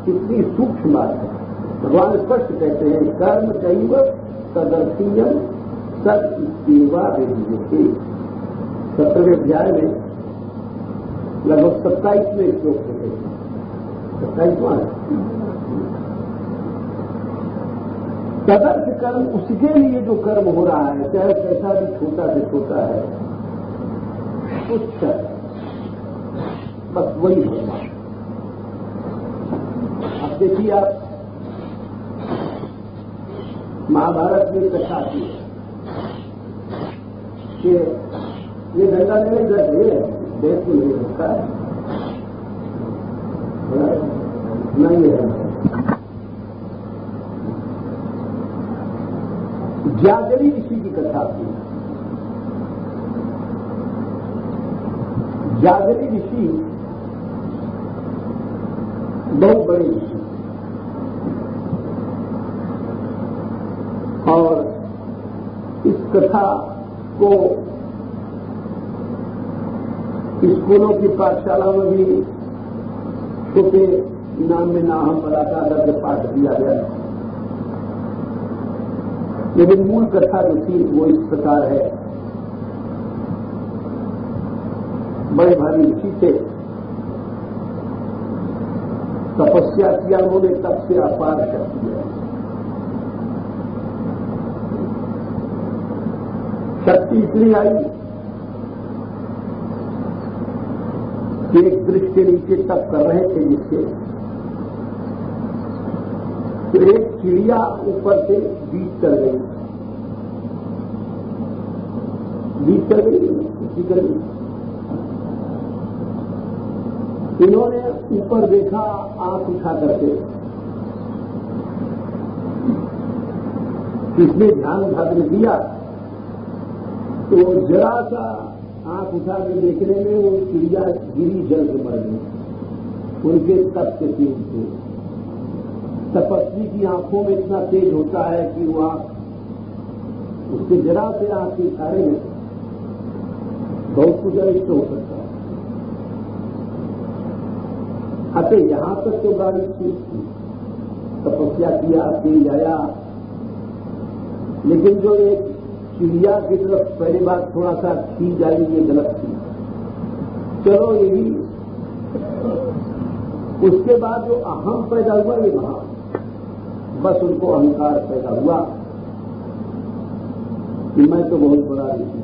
कितनी सूक्ष्म बात है। भगवान स्पष्ट कहते हैं कर्म चैव तदर्थीयम सद सेवा विधीयते। 17वें अध्याय में लगभग 27वें श्लोक होते हैं। 27वां है। तदर्थ कर्म, उसके लिए जो कर्म हो रहा है, चाहे कैसा भी छोटा से छोटा है, तुच्छ है, बस वही होगा। अब देखिए, आप महाभारत में कथा की कि ये गंगा मेरे घर है, देश में नहीं होता है, नहीं है। जागरी ऋषि की कथा थी। जागरी ऋषि बहुत बड़े ऋषि, और इस कथा को स्कूलों की पाठशाला में भी छोटे इनाम में नाम कलाकार करके पाठ दिया गया। लेकिन मूल कथा जो थी वो इस प्रकार है। बड़े भारी ऋषि थे, तपस्या किया उन्होंने, तप से अपार शक्ति है। शक्ति इतनी आई कि एक वृक्ष के नीचे तप कर रहे थे जिससे तो एक चिड़िया ऊपर से बीच कर गई, बीच कर गई। इन्होंने ऊपर देखा आंख उठा करके, इसने ध्यान भग्न दिया तो जरा सा आंख उठा के देखने में वो चिड़िया गिरी, जल से मर गई। उनके तप के तेज थे। तपस्वी की आंखों में इतना तेज होता है कि वो आंख, उसके जरा से आंख के इशारे में बहुत कुछ अनिष्ट हो सकता है। अतः यहां तक तो गाड़ी ठीक थी, तपस्या किया, तेज आया, लेकिन जो एक चिड़िया की तरफ पहली बात थोड़ा सा खींच जाए, ये गलत थी। चलो यही, उसके बाद जो अहम पैदा हुआ ये वहां, बस उनको अहंकार पैदा हुआ कि मैं तो बहुत बड़ा ऋषि।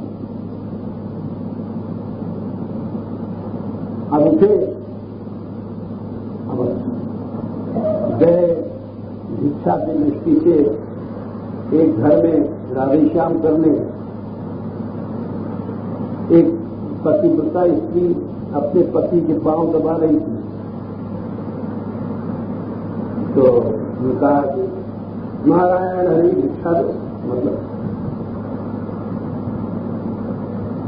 अब उठे, अब गए भिक्षा की दृष्टि से एक घर में राधेश्याम करने। एक पतिव्रता स्त्री अपने पति के पांव दबा रही थी, तो उसने कहा कि नारायण हरि भिक्षा दो, मतलब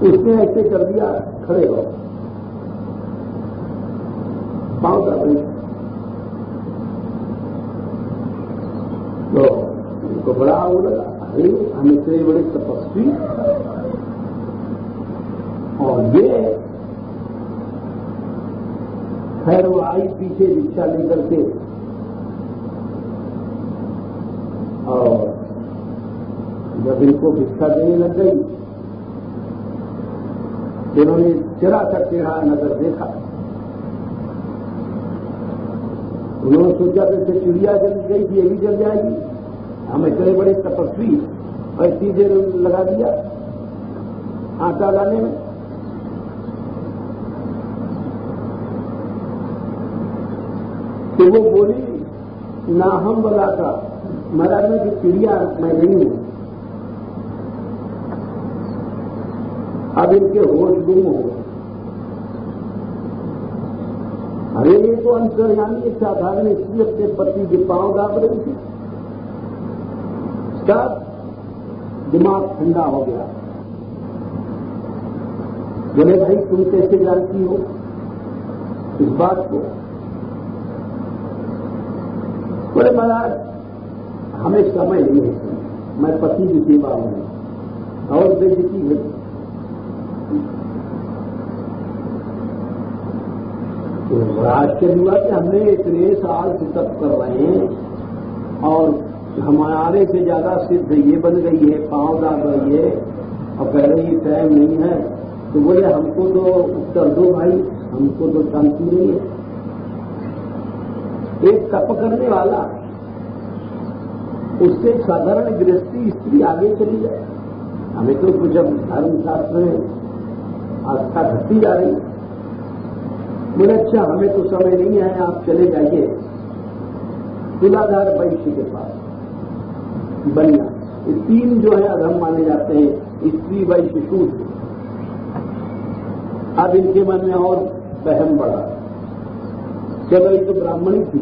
उसने ऐसे कर दिया, खड़े हो, पांव दबा रही। तो उनको बड़ा हो लगा, अरे हम इतने बड़े तपस्वी, और ये खैर वो आई पीछे भिक्षा लेकर के, और जब इनको भिक्षा देने लग गई, इन्होंने जरा सा टेढ़ा नजर देखा। उन्होंने सोचा कि चिड़िया जल गई थी, ये भी जल जाएगी, हम इतने बड़े तपस्वी, और इतनी देर लगा दिया आटा लाने में। तो वो बोली, ना हम बोला था महाराज में कि चिड़िया मैं नहीं हूं। अब इनके होश गुम हो। अरे ये तो अंतर्यामी एक साधारण स्त्री अपने पति के पांव दाब रही थी। सब दिमाग ठंडा हो गया। बोले भाई तुम कैसे जानती हो इस बात को? बोले महाराज हमें समय नहीं है, मैं पति की सेवा हूं और बेइज्जती है। तो आश्चर्य हुआ कि हमने इतने साल से तप कर रहे हैं और हमारे से ज्यादा सिद्ध ये बन गई है, पांव दाब रही है और कह रही टाइम नहीं है, तो बोले हमको तो उत्तर दो भाई, हमको तो शांति नहीं है। एक तप करने वाला, उससे साधारण गृहस्थी स्त्री आगे चली जाए। हमें तो कुछ अब धर्मशास्त्र में आस्था घटती जा रही। बोले अच्छा हमें तो समय नहीं है, आप चले जाइए तुलाधार वैश्य के पास, बनिया। ये तीन जो है अधम माने जाते हैं, स्त्री वैश्य शूद्र। अब इनके मन में और वहम बढ़ा, चलो ये तो ब्राह्मणी थी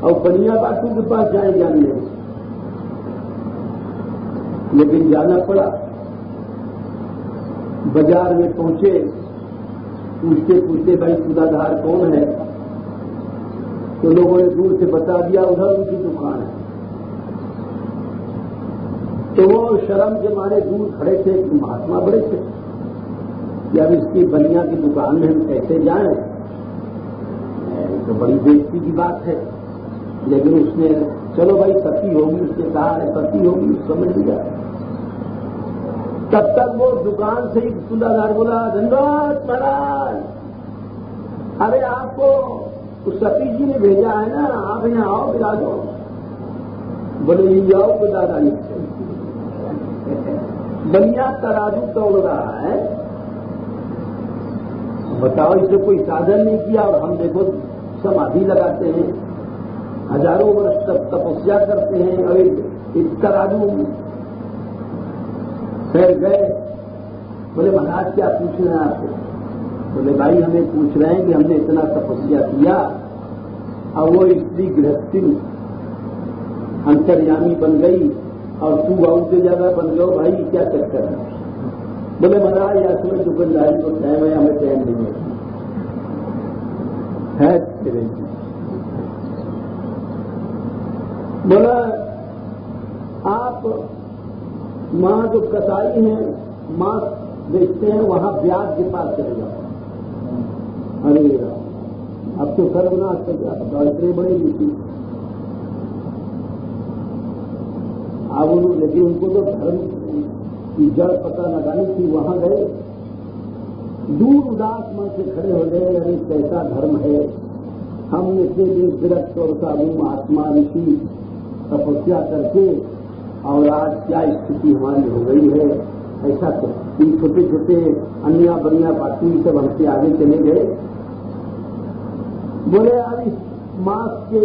और बनिया बाटू के पास जाए जानने, लेकिन जाना पड़ा। बाजार में पहुंचे, पूछते पूछते भाई तुलाधार कौन है, तो लोगों ने दूर से बता दिया उधर उनकी दुकान है। तो वो शर्म के मारे दूर खड़े थे, महात्मा बड़े थे कि अब इसकी बनिया की दुकान में हम कैसे जाएं, तो बड़ी बेइज्जती की बात है। लेकिन उसने चलो भाई सती होगी, उसने कहा है सती होगी, समझ लिया। तब तक वो दुकान से ही तुलाधार बोला, धन्यवाद महाराज, अरे आपको उस सती जी ने भेजा है ना, आप यहाँ आओ विराजो। बोले ये आओ तो दादाजी, बनिया तराजू तोड़ रहा है, बताओ इसे कोई साधन नहीं किया और हम देखो समाधि लगाते हैं, हजारों वर्ष तक तपस्या करते हैं और एक तराजू फिर गए। बोले महाराज क्या पूछ रहे हैं आपको? बोले भाई हमें पूछ रहे हैं कि हमने इतना तपस्या किया और वो स्त्री गृहस्थी अंतर्यामी बन गई और तू बहुत से ज्यादा बन गयो, भाई क्या चक्कर है? बोले महाराज या समय दुकानदारी को टाइम है, हमें टाइम नहीं है। बोला आप वहां जो कसाई हैं मांस बेचते हैं, वहां ब्याज के पास चले जाओ। अरे अब तो सर्वनाश कर गया, डॉक्टरें बढ़ेगी थी। अब उन्होंने, लेकिन उनको तो धर्म की जड़ पता लगानी थी। वहां गए, दूर उदास मन से खड़े हो गए, अरे कैसा धर्म है, हम इतने दिन विरक्त और साधु महात्मा ऋषि तपस्या करके और आज क्या स्थिति हमारी हो गई है। ऐसा इन छोटे छोटे अन्या बनिया बाकी सब हमसे आगे चले गए। बोले यार इस मांस के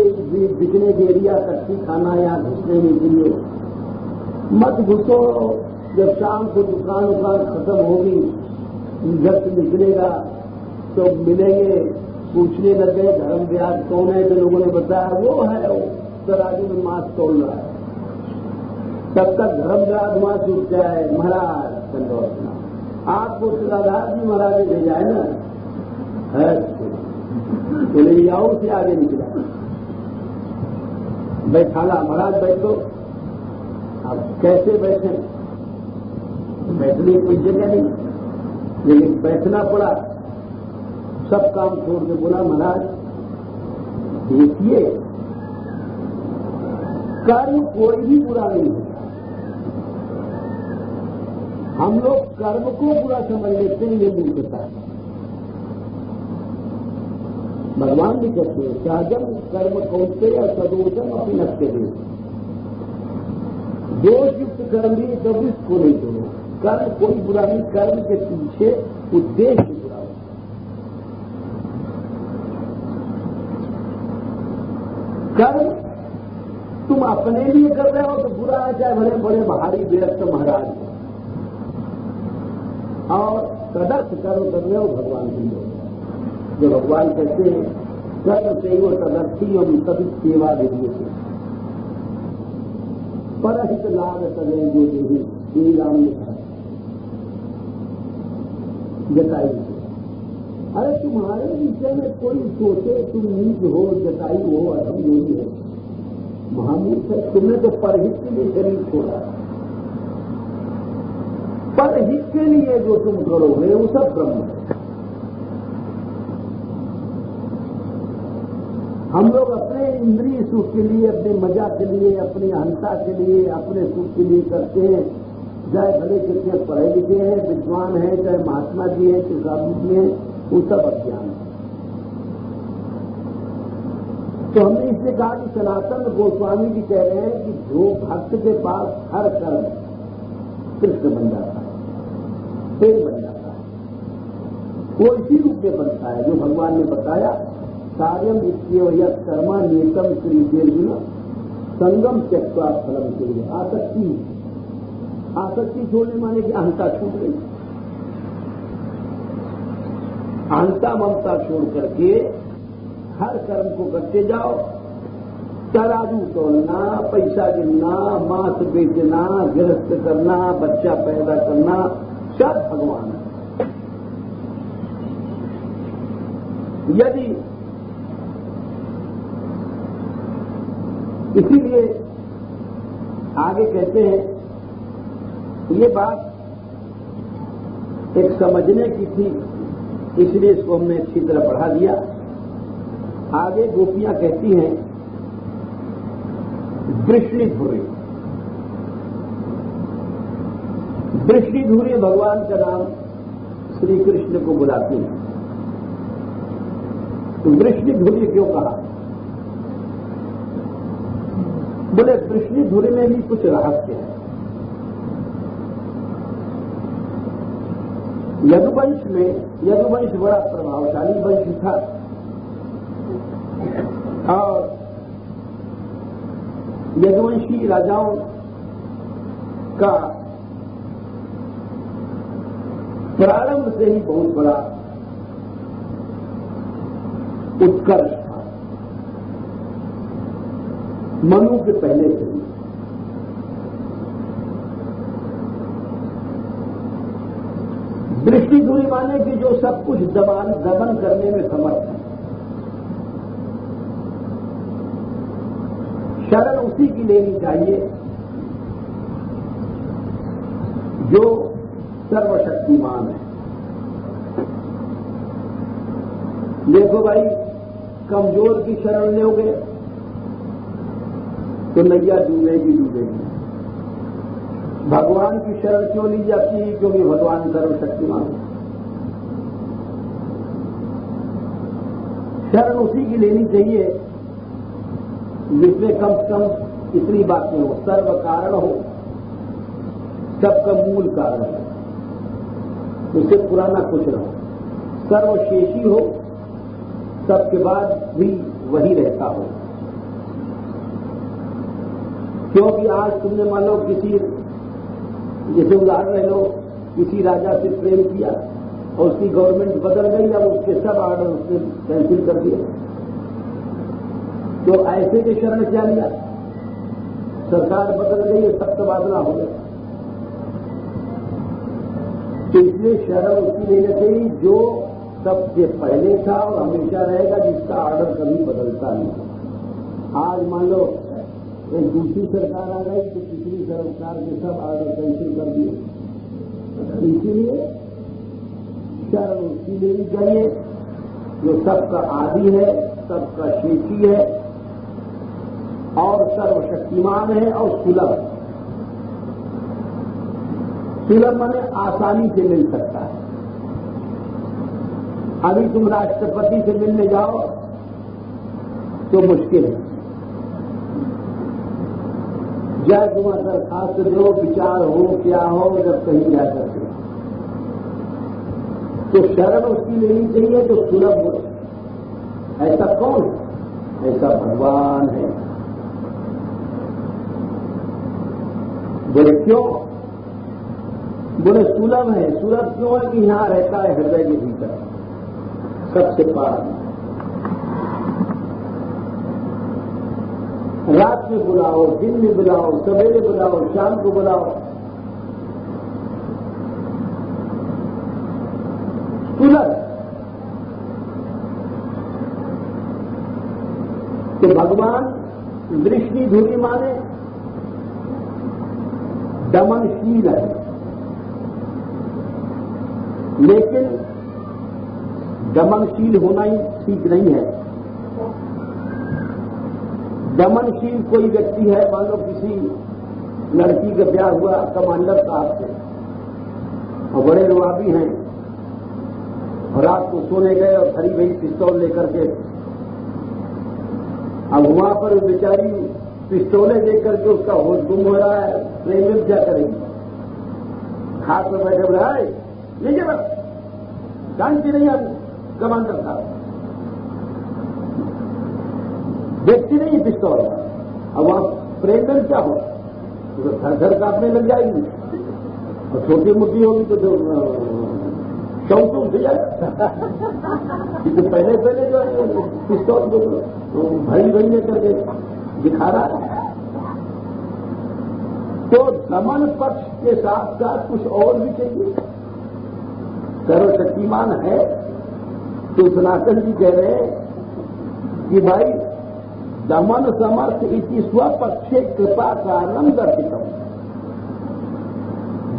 बिकने के एरिया कच्ची खाना या घुसने नहीं चाहिए, मत घुसो। जब शाम को दुकान उकान खत्म होगी, घर से निकलेगा तो मिलेंगे, पूछने लग गए धर्म ब्याज कौन है, तो लोगों ने बताया वो है, वो तराजू में मांस तोड़ रहा है। तब तक धर्म ब्याज वहां छूट जाए। महाराज चंद्रवतना आपको तुलाधार जी महाराज ने भेजा है ना, बोले याओ से आगे निकला, बैठाला महाराज बैठो। अब कैसे बैठे, बैठने की कोई जगह नहीं, लेकिन बैठना पड़ा। सब काम छोड़ के बोला महाराज देखिए कर्म कोई भी बुरा नहीं है, हम लोग कर्म को बुरा समझ लेते हैं, ये मूर्खता है। भगवान भी कहते हैं सहजम कर्म कौनते या सदोषम अपनी नक्के दे, दोषयुक्त कर्म भी कभी इसको नहीं करो। कर्म कोई बुरा नहीं, कर्म के पीछे उद्देश्य बुरा है। कर्म तुम अपने लिए कर रहे हो तो बुरा है, चाहे बड़े बड़े भारी विरक्त महाराज हो, और तदर्थ कर्म कर रहे हो भगवान के लिए। जो भगवान कहते हैं कर्म से वो तदर्थी और सभी सेवा देवी से परहित लाभ करें जो देवी श्री राम ने कहा जताई। अरे तुम्हारे विषय में कोई सोचे तुम नीच हो, जताई हो, अधम योगी हो, महामूर्ख है। तुमने तो परहित के लिए शरीर छोड़ा, परहित के लिए जो तुम करोगे वो सब ब्रह्म है। हम लोग अपने इंद्रिय सुख के लिए, अपने मजा के लिए, अपनी अहंता के लिए, अपने सुख के लिए करते हैं, चाहे भले कितने पढ़े लिखे हैं, विद्वान हैं, चाहे महात्मा जी हैं, तुलसी जी हैं, वो सब अज्ञान है। तो हमने इसलिए कहा कि सनातन गोस्वामी जी कह रहे हैं कि जो भक्त के पास हर कर्म कृष्ण बन जाता है, प्रेम बन जाता है, वो इसी रूप में बनता है जो भगवान ने बताया। कार्यम इत्येव यत् कर्मा नियतम श्री अर्जुन संगम त्यक्त्वा फलम के लिए। आसक्ति छोड़ने माने कि अहंता छूट गई। अहंता ममता छोड़ करके हर कर्म को करते जाओ। तराजू तोलना, पैसा गिनना, मांस बेचना, गृहस्थ करना, बच्चा पैदा करना, सब भगवान है। यदि इसीलिए आगे कहते हैं, ये बात एक समझने की थी, इसलिए इसको हमने अच्छी तरह पढ़ा दिया। आगे गोपियां कहती हैं वृष्णिधुरी। वृष्णिधुरी भगवान का नाम श्री कृष्ण को बुलाती हैं। तो वृष्णिधुरी क्यों कहा? बोले वृष्णिधुरी में भी कुछ रहस्य है। यदुवंश में, यदुवंश बड़ा प्रभावशाली वंश था और यदुवंशी राजाओं का प्रारंभ से ही बहुत बड़ा उत्कर्ष था, मनु के पहले से ही। दृष्टिदूरी माने कि जो सब कुछ दमन करने में समर्थ है। शरण उसी की लेनी चाहिए जो सर्वशक्तिमान है। देखो भाई, कमजोर की शरण लोगे तो नैया डूबेगी डूबेगी। भगवान की शरण क्यों ली जाती है? क्योंकि भगवान सर्वशक्तिमान है। शरण उसी की लेनी चाहिए जिसमें कम से कम इतनी बातें हो, सर्व कारण हो, सबका मूल कारण है, उससे पुराना कुछ न हो, सर्वशेषी हो, सबके बाद भी वही रहता हो। क्योंकि आज तुमने मान लो किसी, जैसे उदाहरण ले लो, किसी राजा से प्रेम किया और उसकी गवर्नमेंट बदल गई, अब उसके सब आर्डर उसने कैंसिल कर दिए, तो ऐसे के शरण क्या लिया? सरकार बदल गई, सब तबादला हो गया। तो इसलिए शरण उसकी लेना चाहिए जो सबसे पहले था और हमेशा रहेगा, जिसका आर्डर कभी बदलता नहीं। आज मान लो एक दूसरी सरकार आ गई तो तीसरी सरकार के सब आर्डर कैंसिल कर दिए। इसीलिए शरण उसकी लेनी चाहिए जो सबका आदि है, सबका शेषी है और सर्वशक्तिमान है और सुलभ। सुलभ माने आसानी से मिल सकता है। अभी तुम राष्ट्रपति से मिलने जाओ तो मुश्किल है, जब तुम दरखास्त दो, विचार हो, क्या हो, जब कहीं जा सकते। तो शरण उसकी लेनी चाहिए तो सुलभ हो। ऐसा कौन है? ऐसा भगवान है। बोले क्यों? बोले सुलभ है। सुलभ क्यों है? कि यहां रहता है हृदय के भीतर, सबसे पार। रात में बुलाओ, दिन में बुलाओ, सवेरे बुलाओ, शाम को बुलाओ, सुलभ। तो भगवान दृष्टि धुरी माने दमनशील है, लेकिन दमनशील होना ही ठीक नहीं है। दमनशील कोई व्यक्ति है, मान लो किसी लड़की का ब्याह हुआ कमांडर साहब से, और बड़े रुआबी हैं, और रात को सोने गए और खरी भई पिस्तौल लेकर के। अब वहां पर बेचारी पिस्तौलें देख करके उसका होश गुम हो रहा है, प्रेम क्या करेगी? हाथ में बैठे रहा है, लीजिए बस, जानती नहीं अब कमांडर साहब, देखती नहीं पिस्तौल। अब वहां प्रेम क्या हो, तो घर घर कांपने लग जाएगी, और छोटी मोटी होगी तो शौक उठ जाए। तो पहले पहले जो है पिस्तौल भाई भाई लेकर के दिखा रहा है। तो दमन पक्ष के साथ साथ कुछ और भी चाहिए। सर्वशक्तिमान है तो सनातन जी कह रहे हैं कि भाई दमन समर्थ इति स्वपक्षे कृपा कारणम दर्शितम।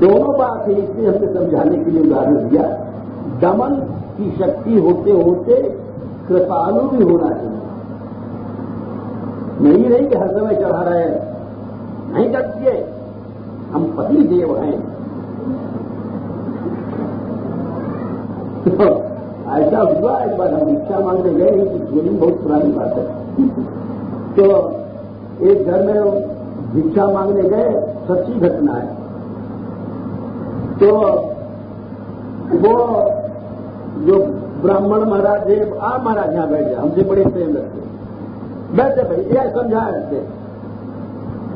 दोनों बात है, इसलिए हमने समझाने के लिए उदाहरण दिया। दमन की शक्ति होते होते कृपालु भी होना चाहिए। नहीं कि हर समय चढ़ा रहे, नहीं करती, हम पति देव हैं। तो ऐसा हुआ, एक बार हम भिक्षा मांगने गए, ये बहुत पुरानी बात है। तो एक घर में भिक्षा मांगने गए, सच्ची घटना है। तो वो जो ब्राह्मण महाराज है, आप महाराज यहां बैठ गए, हमसे बड़े प्रेम रखते, बैठे भाई, यह समझा रखते,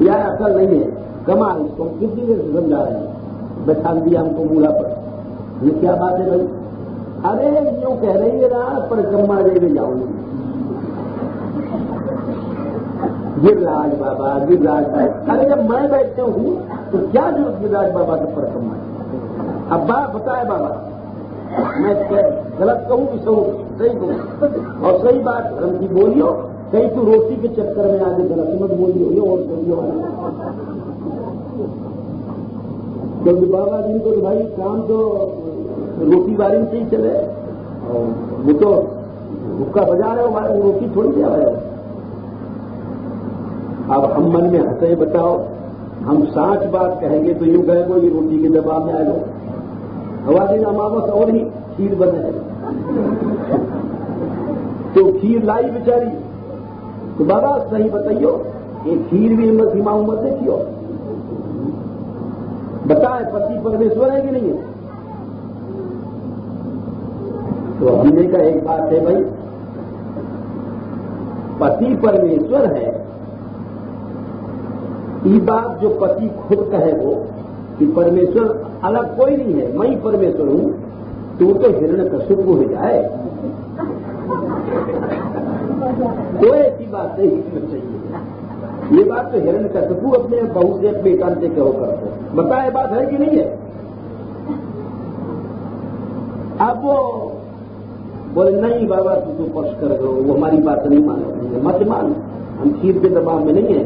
यह असल नहीं है, कमाल, इसको कितनी देर से समझा रहे हैं, बैठा दिया हमको मूला पर। ये क्या बात है भाई? अरे यूं कह रही है ना, परिक्रमा देने जाऊंगी। गिरिराज बाबा, गिरिराज बाबा। अरे जब मैं बैठते हूं तो क्या जरूरत गिरिराज बाबा की परिक्रमा? अब बात बताए बाबा, मैं गलत कहूं कि सही कहूं? और सही बात धर्म की बोलियो, कहीं तो रोटी के चक्कर में आगे गलत मत बोलियो, ये और बोलियो वाला। क्योंकि बाबा जी को भाई काम तो रोटी वाली से ही चले, और वो तो भुक्का बजा रहे हो, रोटी थोड़ी दिया है। अब हम मन में हंसे, बताओ, हम साच बात कहेंगे तो यूं कहेंगे ये रोटी के दबाव में आ जाओ, हवा दिन अमावस और ही खीर बने। तो खीर लाई बेचारी, तो बाबा सही बताइयो, ये खीर भी हिम्मत सीमा उम्मत से क्यों? बताए पति परमेश्वर है कि नहीं है? तो हमने का एक बात है भाई, पति परमेश्वर है, ये बात जो पति खुद कहे वो कि परमेश्वर अलग कोई नहीं है, मैं ही परमेश्वर हूं, तो हिरण्यकश्यप हो जाए। कोई ऐसी बात नहीं चाहिए। ये बात तो हिरण्यकश्यप अपने बहू से अपने एकांत से कहो करते, बताए बात है कि नहीं है? अब वो बोले नहीं बाबा तू तो पक्ष कर दो, वो हमारी बात नहीं मानो, मत मान, हम खीर के दबाव में नहीं है।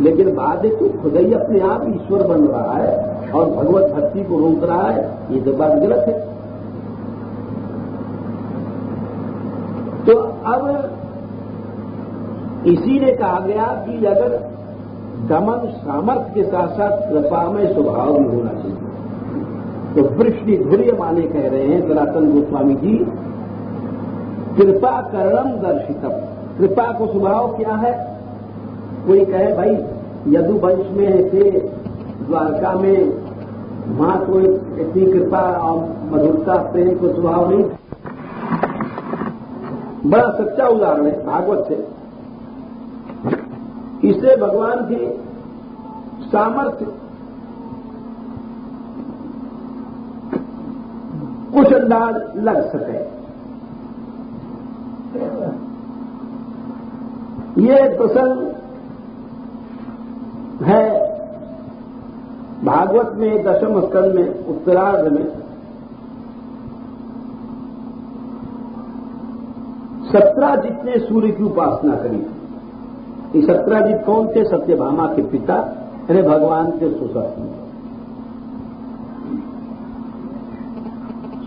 लेकिन बात है कि खुद ही अपने आप ईश्वर बन रहा है और भगवत भक्ति को रोक रहा है, ये तो बात गलत है। तो अब इसीलिए कहा गया कि अगर दमन सामर्थ्य के साथ साथ कृपा में स्वभाव भी होना चाहिए। तो वृष्णि धुर्य माने कह रहे हैं सनातन गोस्वामी जी, कृपा करणम दर्शितम। कृपा को स्वभाव क्या है? कोई कहे भाई यदुवंश में थे, द्वारका में मां को इतनी कृपा और मधुरता प्रेम को स्वभाव नहीं। बड़ा सच्चा उदाहरण है भागवत से। इससे भगवान की सामर्थ्य कुछ अंदाज लग सके। ये प्रसंग है भागवत में 10वें स्कंद में उत्तरार्ध में 17 ने सूर्य की उपासना करी। ये 17 कौन थे? सत्यभामा के पिता यानी भगवान के सुसर।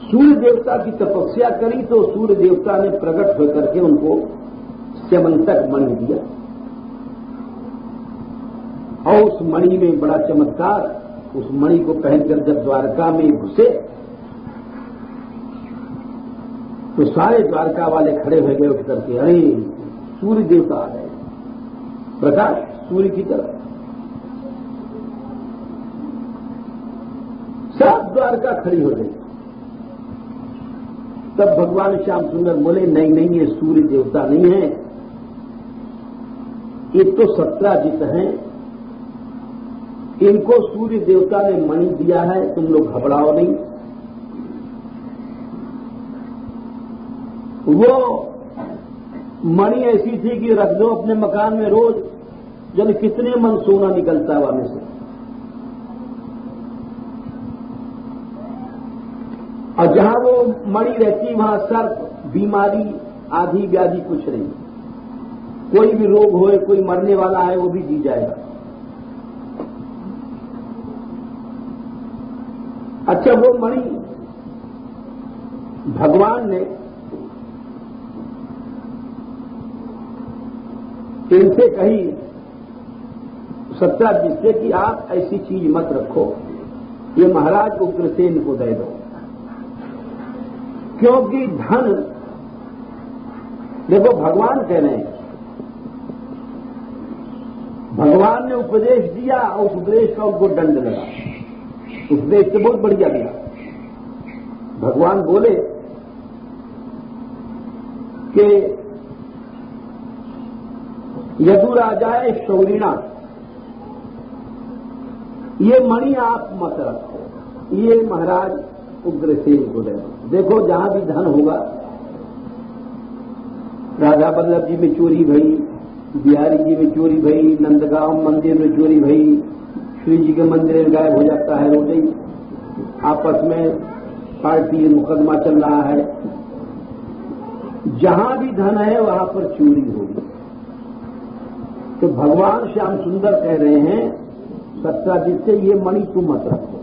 सूर्य देवता की तपस्या करी तो सूर्य देवता ने प्रकट होकर के उनको स्यमंतक मणि दिया। और उस मणि में बड़ा चमत्कार, उस मणि को पहनकर जब द्वारका में घुसे तो सारे द्वारका वाले खड़े हो गए उठ करके, अरे सूर्य देवता आ गए, प्रकाश सूर्य की तरह। सब द्वारका खड़ी हो गई। तब भगवान श्याम सुंदर बोले, नहीं नहीं, ये सूर्य देवता नहीं है, ये तो सत्राजित हैं, इनको सूर्य देवता ने मणि दिया है, तुम लोग घबराओ नहीं। वो मणि ऐसी थी कि रख दो अपने मकान में, रोज जब कितने मन सोना निकलता है वहां से। और जहां वो मणि रहती वहां सर्प, बीमारी, आधी व्याधि कुछ नहीं। कोई भी रोग होए, कोई मरने वाला है, वो भी जी जाएगा। अच्छा, वो मणि भगवान ने इनसे कही, सत्राजित से, कि आप ऐसी चीज मत रखो, ये महाराज उग्रसेन को दे दो, क्योंकि धन, देखो भगवान कह रहे हैं, भगवान ने उपदेश दिया और उस उपदेश का उनको दंड लगा। उपदेश तो बहुत बढ़िया दिया। भगवान बोले कि यदुराजाए शौरिणा, ये मणि आप मत रखो, ये महाराज उग्रसेन को दे दो। देखो जहां भी धन होगा, राधा वल्लभ जी में चोरी भई, बिहारी जी में चोरी भई, नंदगांव मंदिर में चोरी भई, श्री जी के मंदिर में गायब हो जाता है रोज ही, आपस में पार्टी मुकदमा चल रहा है। जहां भी धन है वहां पर चोरी होगी। तो भगवान श्याम सुंदर कह रहे हैं सत्राजित से, ये मणि तुम मत रखो,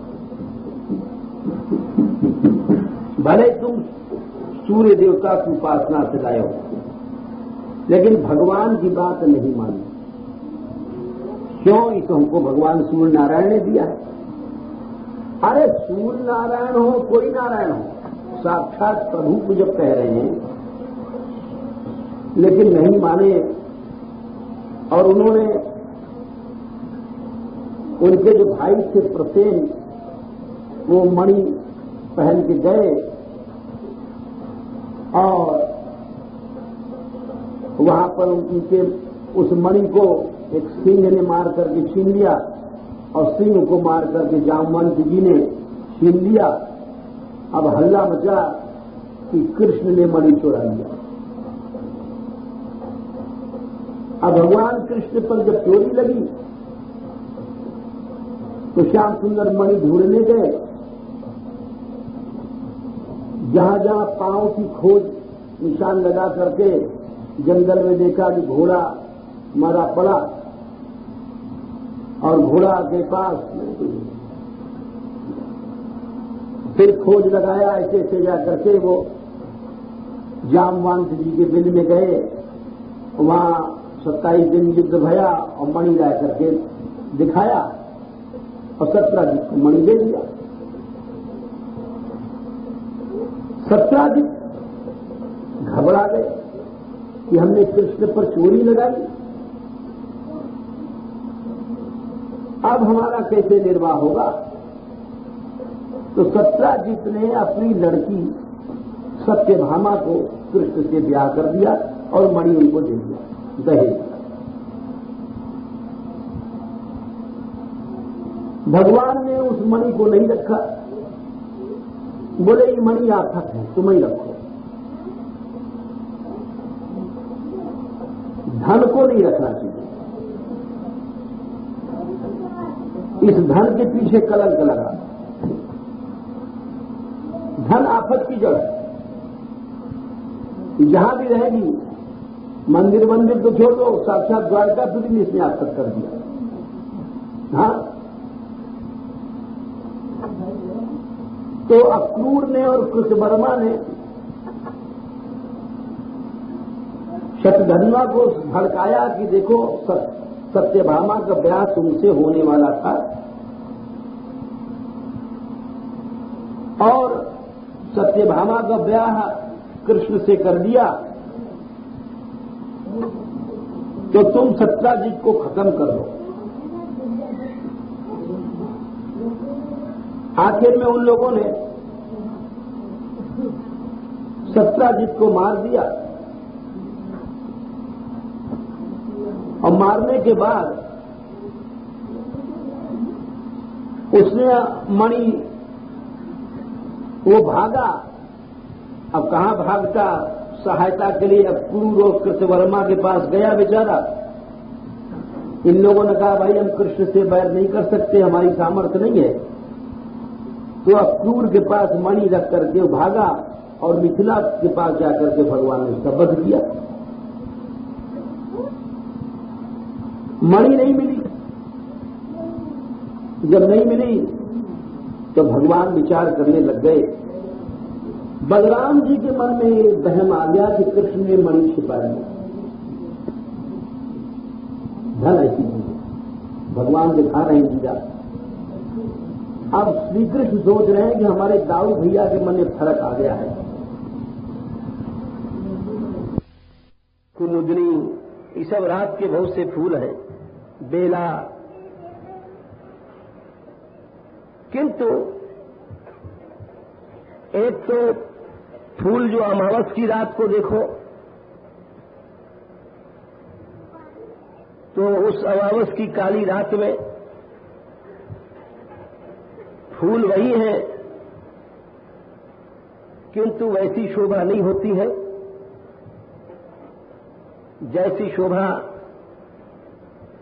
भले तुम सूर्य देवता की उपासना से लाए हो, लेकिन भगवान की बात नहीं मानी। क्यों? इस हमको भगवान सूर्य नारायण ने दिया है। अरे सूर्य नारायण हो, कोई नारायण हो, साक्षात प्रभु को जब कह रहे हैं, लेकिन नहीं माने, और उन्होंने उनके जो भाई थे प्रसेन, वो मणि पहन के गए और वहां पर उनके उस मणि को एक सिंह ने मार करके छीन लिया, और सिंह को मार करके जामवंत जी ने छीन लिया। अब हल्ला मचा कि कृष्ण ने मणि चुरा लिया। अब भगवान कृष्ण पर जब चोरी लगी तो श्याम सुंदर मणि ढूंढने गए। जहां जहां पांव की खोज निशान लगा करके जंगल में देखा कि घोड़ा मरा पड़ा, और घोड़ा के पास फिर खोज लगाया, ऐसे ऐसे जा करके वो जामवंत जी के बिल में गए। वहां 27 दिन युद्ध भया और मणि ला करके दिखाया, और सत्राजित को मणि दे दिया। सत्राजित घबरा गए कि हमने कृष्ण पर चोरी लगाई, अब हमारा कैसे निर्वाह होगा। तो सत्राजित ने अपनी लड़की सत्यभामा को कृष्ण से ब्याह कर दिया और मणि उनको दे दिया दहेज। भगवान ने उस मणि को नहीं रखा, बोले ये मणि आफत है, तुम ही रखो। धन को नहीं रखना चाहिए, इस धन के पीछे कलंक लगा। धन आफत की जड़ है, जहां भी रहेगी। मंदिर मंदिर तो छोड़ो, साक्षात द्वारका भी इसने आफत कर दिया। हाँ, तो अक्रूर ने और कृतवर्मा ने शतधन्वा को भड़काया कि देखो सत्यभामा का ब्याह तुमसे होने वाला था और सत्यभामा का ब्याह कृष्ण से कर दिया तो तुम सत्याजित को खत्म कर दो। आखिर में उन लोगों ने सत्याजित को मार दिया और मारने के बाद उसने मणि वो भागा। अब कहां भागता, सहायता के लिए अब क्रूर और कृतवर्मा के पास गया बेचारा। इन लोगों ने कहा भाई हम कृष्ण से बैर नहीं कर सकते, हमारी सामर्थ्य नहीं है। तो अब क्रूर के पास मणि रख करके वो भागा और मिथिला के पास जाकर के भगवान ने उसका वध किया। मणि नहीं मिली। जब नहीं मिली तो भगवान विचार करने लग गए। बलराम जी के मन में ये वहम आ गया कि कृष्ण ने मणि छिपाई है। धन ऐसी चीज भगवान दिखा रहे हैं जीजा। अब श्री कृष्ण सोच रहे हैं कि हमारे दाऊ भैया के मन में फर्क आ गया है। कुमुदनी, ये सब रात के बहुत से फूल हैं, बेला, किंतु एक तो फूल जो अमावस की रात को देखो तो उस अमावस की काली रात में फूल वही हैं, किंतु वैसी शोभा नहीं होती है जैसी शोभा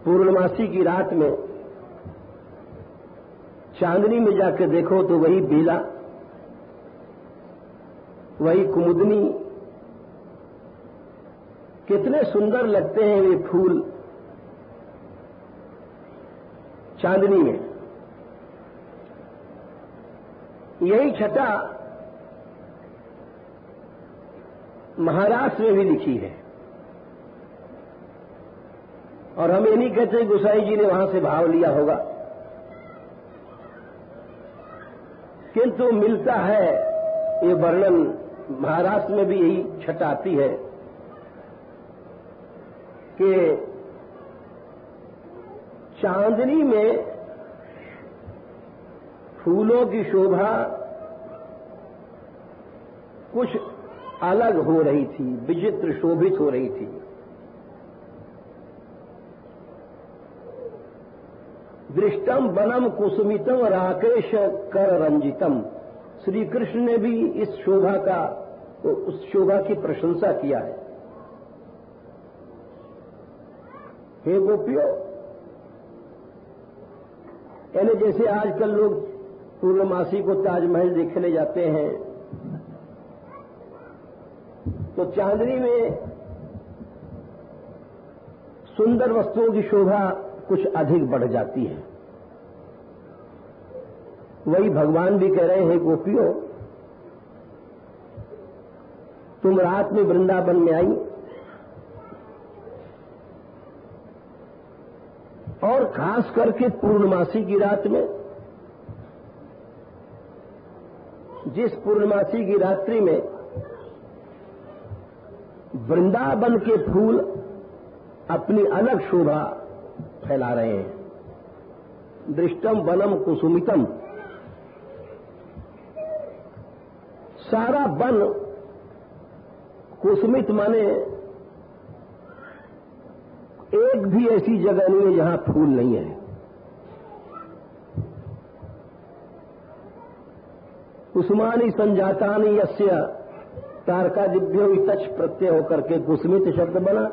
पूर्णमासी की रात में। चांदनी में जाकर देखो तो वही बेला, वही कुमुदनी, कितने सुंदर लगते हैं वे फूल चांदनी में। यही छटा महाराष्ट्र में भी लिखी है और हम ये नहीं कहते गोसाई जी ने वहां से भाव लिया होगा, किंतु मिलता है ये वर्णन। महाराष्ट्र में भी यही छटा आती है कि चांदनी में फूलों की शोभा कुछ अलग हो रही थी, विचित्र शोभित हो रही थी। दृष्टम वनम कुसुमितम राकेश कर रंजितम। श्री कृष्ण ने भी इस शोभा का, उस शोभा की प्रशंसा किया है। हे गोपियों, यानी जैसे आजकल लोग पूर्णमासी को ताजमहल देखने जाते हैं तो चांदनी में सुंदर वस्तुओं की शोभा कुछ अधिक बढ़ जाती है। वही भगवान भी कह रहे हैं, गोपियों तुम रात में वृंदावन में आई और खास करके पूर्णमासी की रात में, जिस पूर्णमासी की रात्रि में वृंदावन के फूल अपनी अलग शोभा फैला रहे हैं। दृष्टम वनम कुसुमितम, सारा वन कुसुमित माने एक भी ऐसी जगह नहीं है जहां फूल नहीं है। कुसुमानी संजातानी यस्य तारकादिभ्यो तच प्रत्यय होकर के कुसुमित शब्द बना।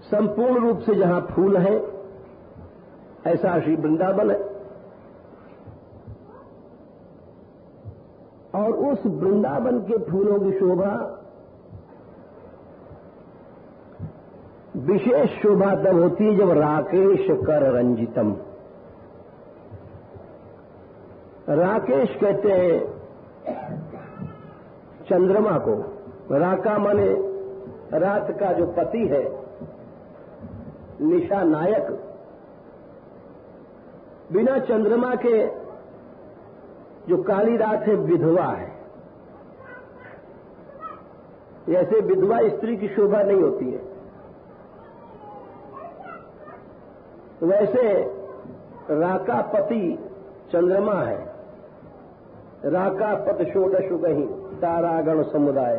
संपूर्ण रूप से जहां फूल है ऐसा श्री वृंदावन है। और उस वृंदावन के फूलों की शोभा विशेष शोभा तब होती है जब राकेश कर रंजितम। राकेश कहते हैं चंद्रमा को। राका माने रात का जो पति है निशा नायक बिना चंद्रमा के जो काली रात है विधवा है। जैसे विधवा स्त्री की शोभा नहीं होती है, वैसे राकापति चंद्रमा है। राकापत षोडश गही तारागण समुदाय।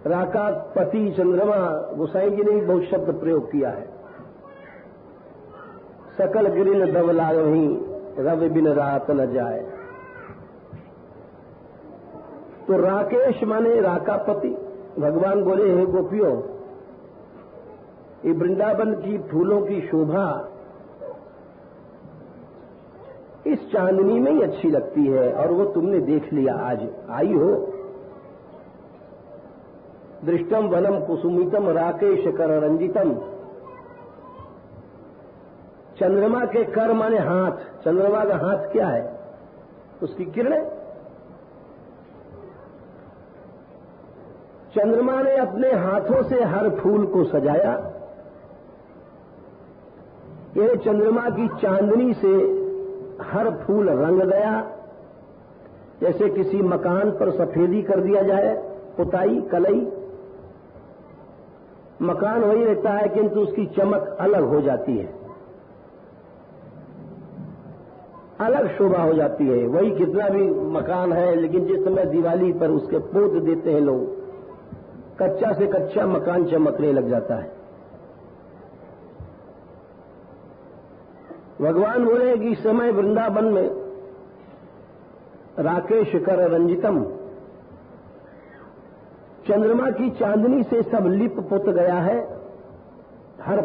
राकापति चंद्रमा गोसाई जी ने भी बहुत शब्द प्रयोग किया है। सकल गिरिन दवला वहीं रवि बिन रात न जाए। तो राकेश माने राकापति। भगवान बोले, हे गोपियों, ये वृंदावन की फूलों की शोभा इस चांदनी में ही अच्छी लगती है, और वो तुमने देख लिया, आज आई हो। दृष्टम वनम कुसुमितम राकेश कर रंजितम। चंद्रमा के कर माने हाथ। चंद्रमा का हाथ क्या है? उसकी किरणें। चंद्रमा ने अपने हाथों से हर फूल को सजाया। ये चंद्रमा की चांदनी से हर फूल रंग गया। जैसे किसी मकान पर सफेदी कर दिया जाए, पुताई कलई, मकान वही रहता है किंतु उसकी चमक अलग हो जाती है, अलग शोभा हो जाती है। वही कितना भी मकान है, लेकिन जिस समय दिवाली पर उसके पोत देते हैं लोग, कच्चा से कच्चा मकान चमकने लग जाता है। भगवान बोले कि इस समय वृंदावन में राकेश कर रंजितम, चंद्रमा की चांदनी से सब लिप पुत गया है। हर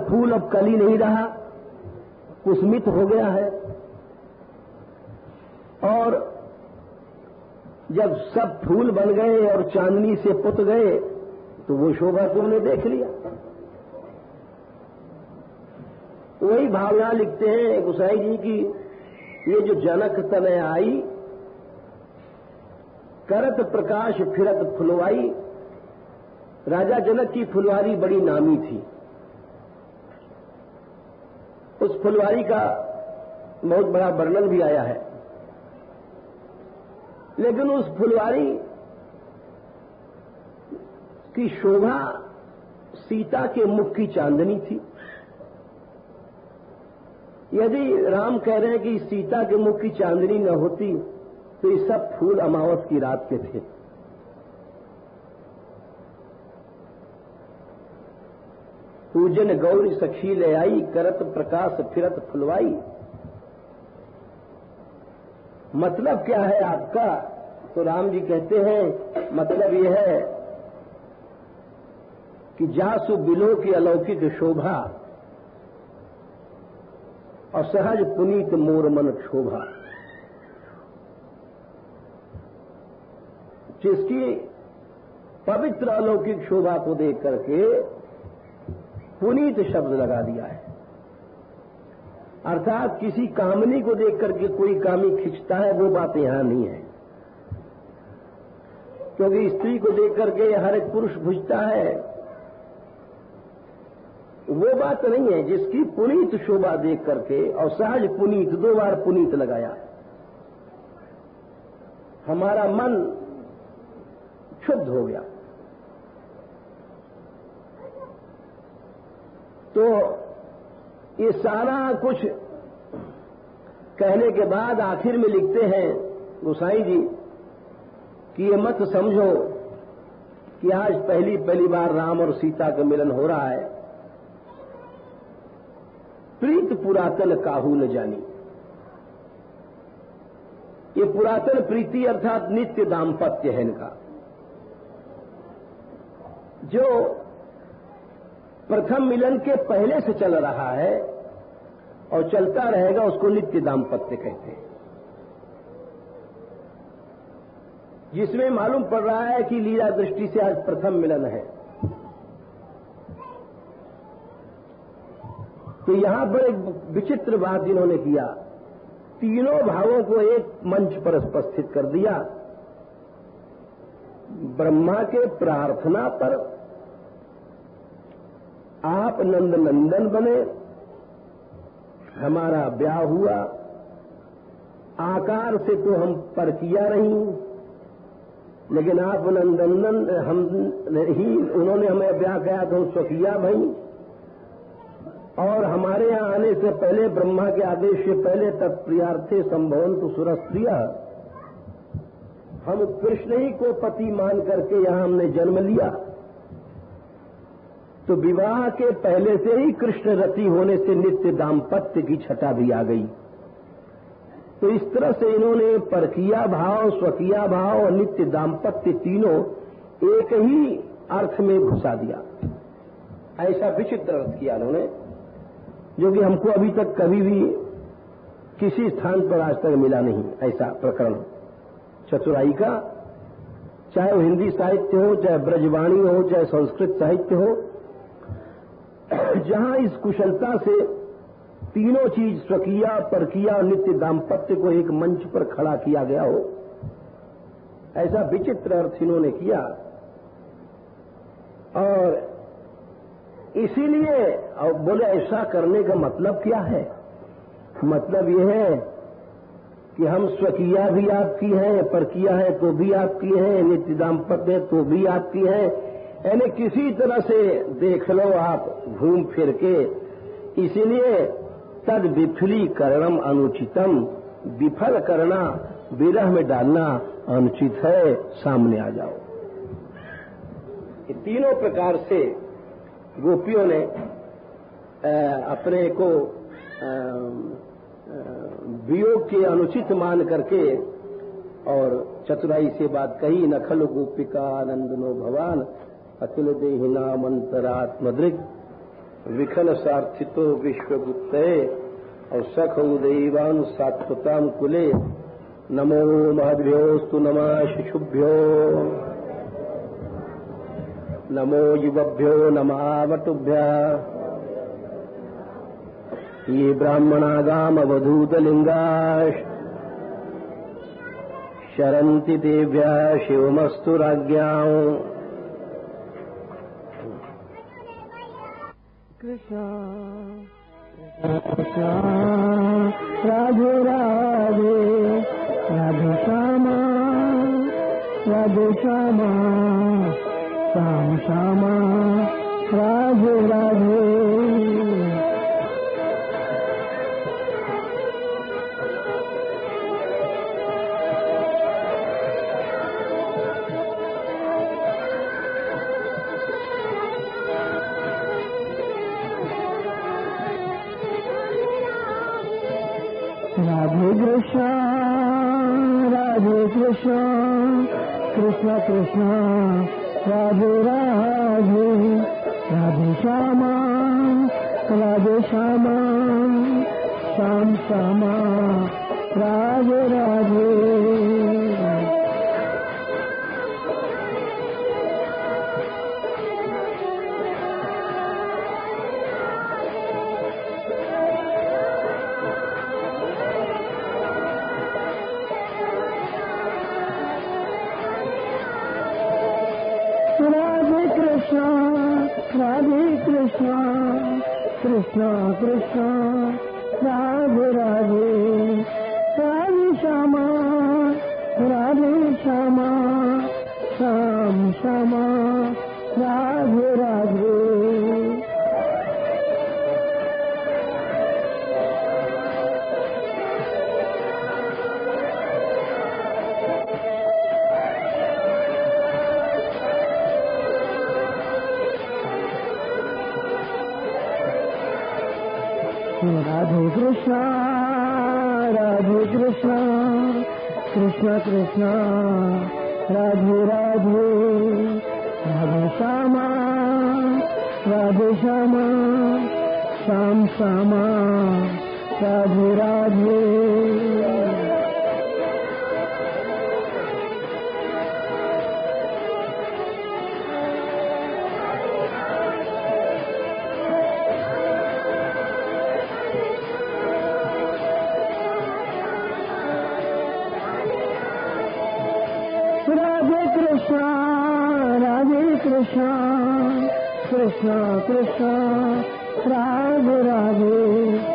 फूल अब कली नहीं रहा, कुसमित हो गया है। और जब सब फूल बन गए और चांदनी से पुत गए तो वो शोभा तुमने देख लिया। वही भावना लिखते हैं गोसाई जी की, ये जो जनक तनय आई, करत प्रकाश फिरत फुलवाई। राजा जनक की फुलवारी बड़ी नामी थी। उस फुलवारी का बहुत बड़ा वर्णन भी आया है, लेकिन उस फुलवारी की शोभा सीता के मुख की चांदनी थी। यदि राम कह रहे हैं कि सीता के मुख की चांदनी न होती तो ये सब फूल अमावस की रात के थे। पूजन गौरी सखी ले आई, करत प्रकाश फिरत फुलवाई। मतलब क्या है आपका? तो राम जी कहते हैं मतलब यह है कि जासु बिलो की अलौकिक शोभा और सहज पुनीत मोर मन शोभा। जिसकी पवित्र अलौकिक शोभा को देख करके पुनीत शब्द लगा दिया है। अर्थात किसी कामनी को देख करके कोई कामी खिंचता है, वो बात यहां नहीं है। क्योंकि स्त्री को देख करके हर एक पुरुष भुजता है, वो बात नहीं है। जिसकी पुनीत शोभा देख करके और सहज पुनीत, 2 बार पुनीत लगाया, हमारा मन क्षुब्ध हो गया। तो ये सारा कुछ कहने के बाद आखिर में लिखते हैं गोसाई जी कि ये मत समझो कि आज पहली बार राम और सीता का मिलन हो रहा है। प्रीत पुरातन काहू न जानी। ये पुरातन प्रीति अर्थात नित्य दाम्पत्य है इनका, जो प्रथम मिलन के पहले से चल रहा है और चलता रहेगा, उसको नित्य दाम्पत्य कहते हैं। जिसमें मालूम पड़ रहा है कि लीला दृष्टि से आज प्रथम मिलन है। तो यहां पर एक विचित्र बात इन्होंने किया, तीनों भावों को एक मंच पर उपस्थित कर दिया। ब्रह्मा के प्रार्थना पर आप नंद नंदन बने, हमारा ब्याह हुआ, आकार से तो हम परकिया नहीं, लेकिन आप नंदनंदन हम ही, उन्होंने हमें ब्याह किया तो हम स्वकिया भई, और हमारे यहां आने से पहले ब्रह्मा के आदेश से पहले तत्प्रियार्थे संभवंतु सुरस्त्रिया, हम कृष्ण ही को पति मान करके यहां हमने जन्म लिया। तो विवाह के पहले से ही कृष्ण रति होने से नित्य दाम्पत्य की छटा भी आ गई। तो इस तरह से इन्होंने परकिया भाव, स्वकिया भाव और नित्य दाम्पत्य तीनों एक ही अर्थ में घुसा दिया। ऐसा विचित्र अर्थ किया इन्होंने, जो कि हमको अभी तक कभी भी किसी स्थान पर आज तक मिला नहीं। ऐसा प्रकरण चतुराई का, चाहे वो हिंदी साहित्य हो, चाहे ब्रजवाणी हो, चाहे संस्कृत साहित्य हो, जहां इस कुशलता से तीनों चीज स्वकिया, परकिया और नित्य दाम्पत्य को एक मंच पर खड़ा किया गया हो, ऐसा विचित्र अर्थ इन्होंने किया। और इसीलिए बोले ऐसा करने का मतलब क्या है? मतलब यह है कि हम स्वकिया भी आपकी हैं, परकिया है तो भी आपकी हैं, नित्य दाम्पत्य है तो भी आपकी हैं, यानी किसी तरह से देख लो आप घूम फिर के। इसीलिए तद विफलीकरणम अनुचितम, विफल करना, विरह में डालना अनुचित है, सामने आ जाओ। ये तीनों प्रकार से गोपियों ने अपने को वियोग के अनुचित मान करके और चतुराई से बात कही। नखल गोपिका नंदनो भवान अखिल देहिनामंतरात्मदृग विखल सार्थितो विश्वगुप्ते और सख उदैवान सात्वताम कुले नमो महद्भ्योस्तु नमः शिशुभ्यो नमो युवभ्यो नमः वटुभ्यः ये ब्राह्मणागाम अवधूतलिंगाः शरन्ति तेभ्यः शिवमस्तु राज्ञाम्। कृष्ण कृष्ण राधे राधे राधे श्यामा राधे श्यामा श्याम श्यामा राधे राधे। राधे कृष्ण राधे कृष्ण कृष्ण कृष्ण राधे राधे राधे श्यामा राधे श्यामा श्याम श्यामा राधे राधे। राधे कृष्ण कृष्ण कृष्ण राधे राधे राधे श्यामा श्यामा श्याम श्यामा राधे राधे। राधे कृष्ण कृष्ण कृष्ण राधे राधे राधे श्यामा श्याम श्यामा राधे राधे। कृष्णा कृष्णा राधे राधे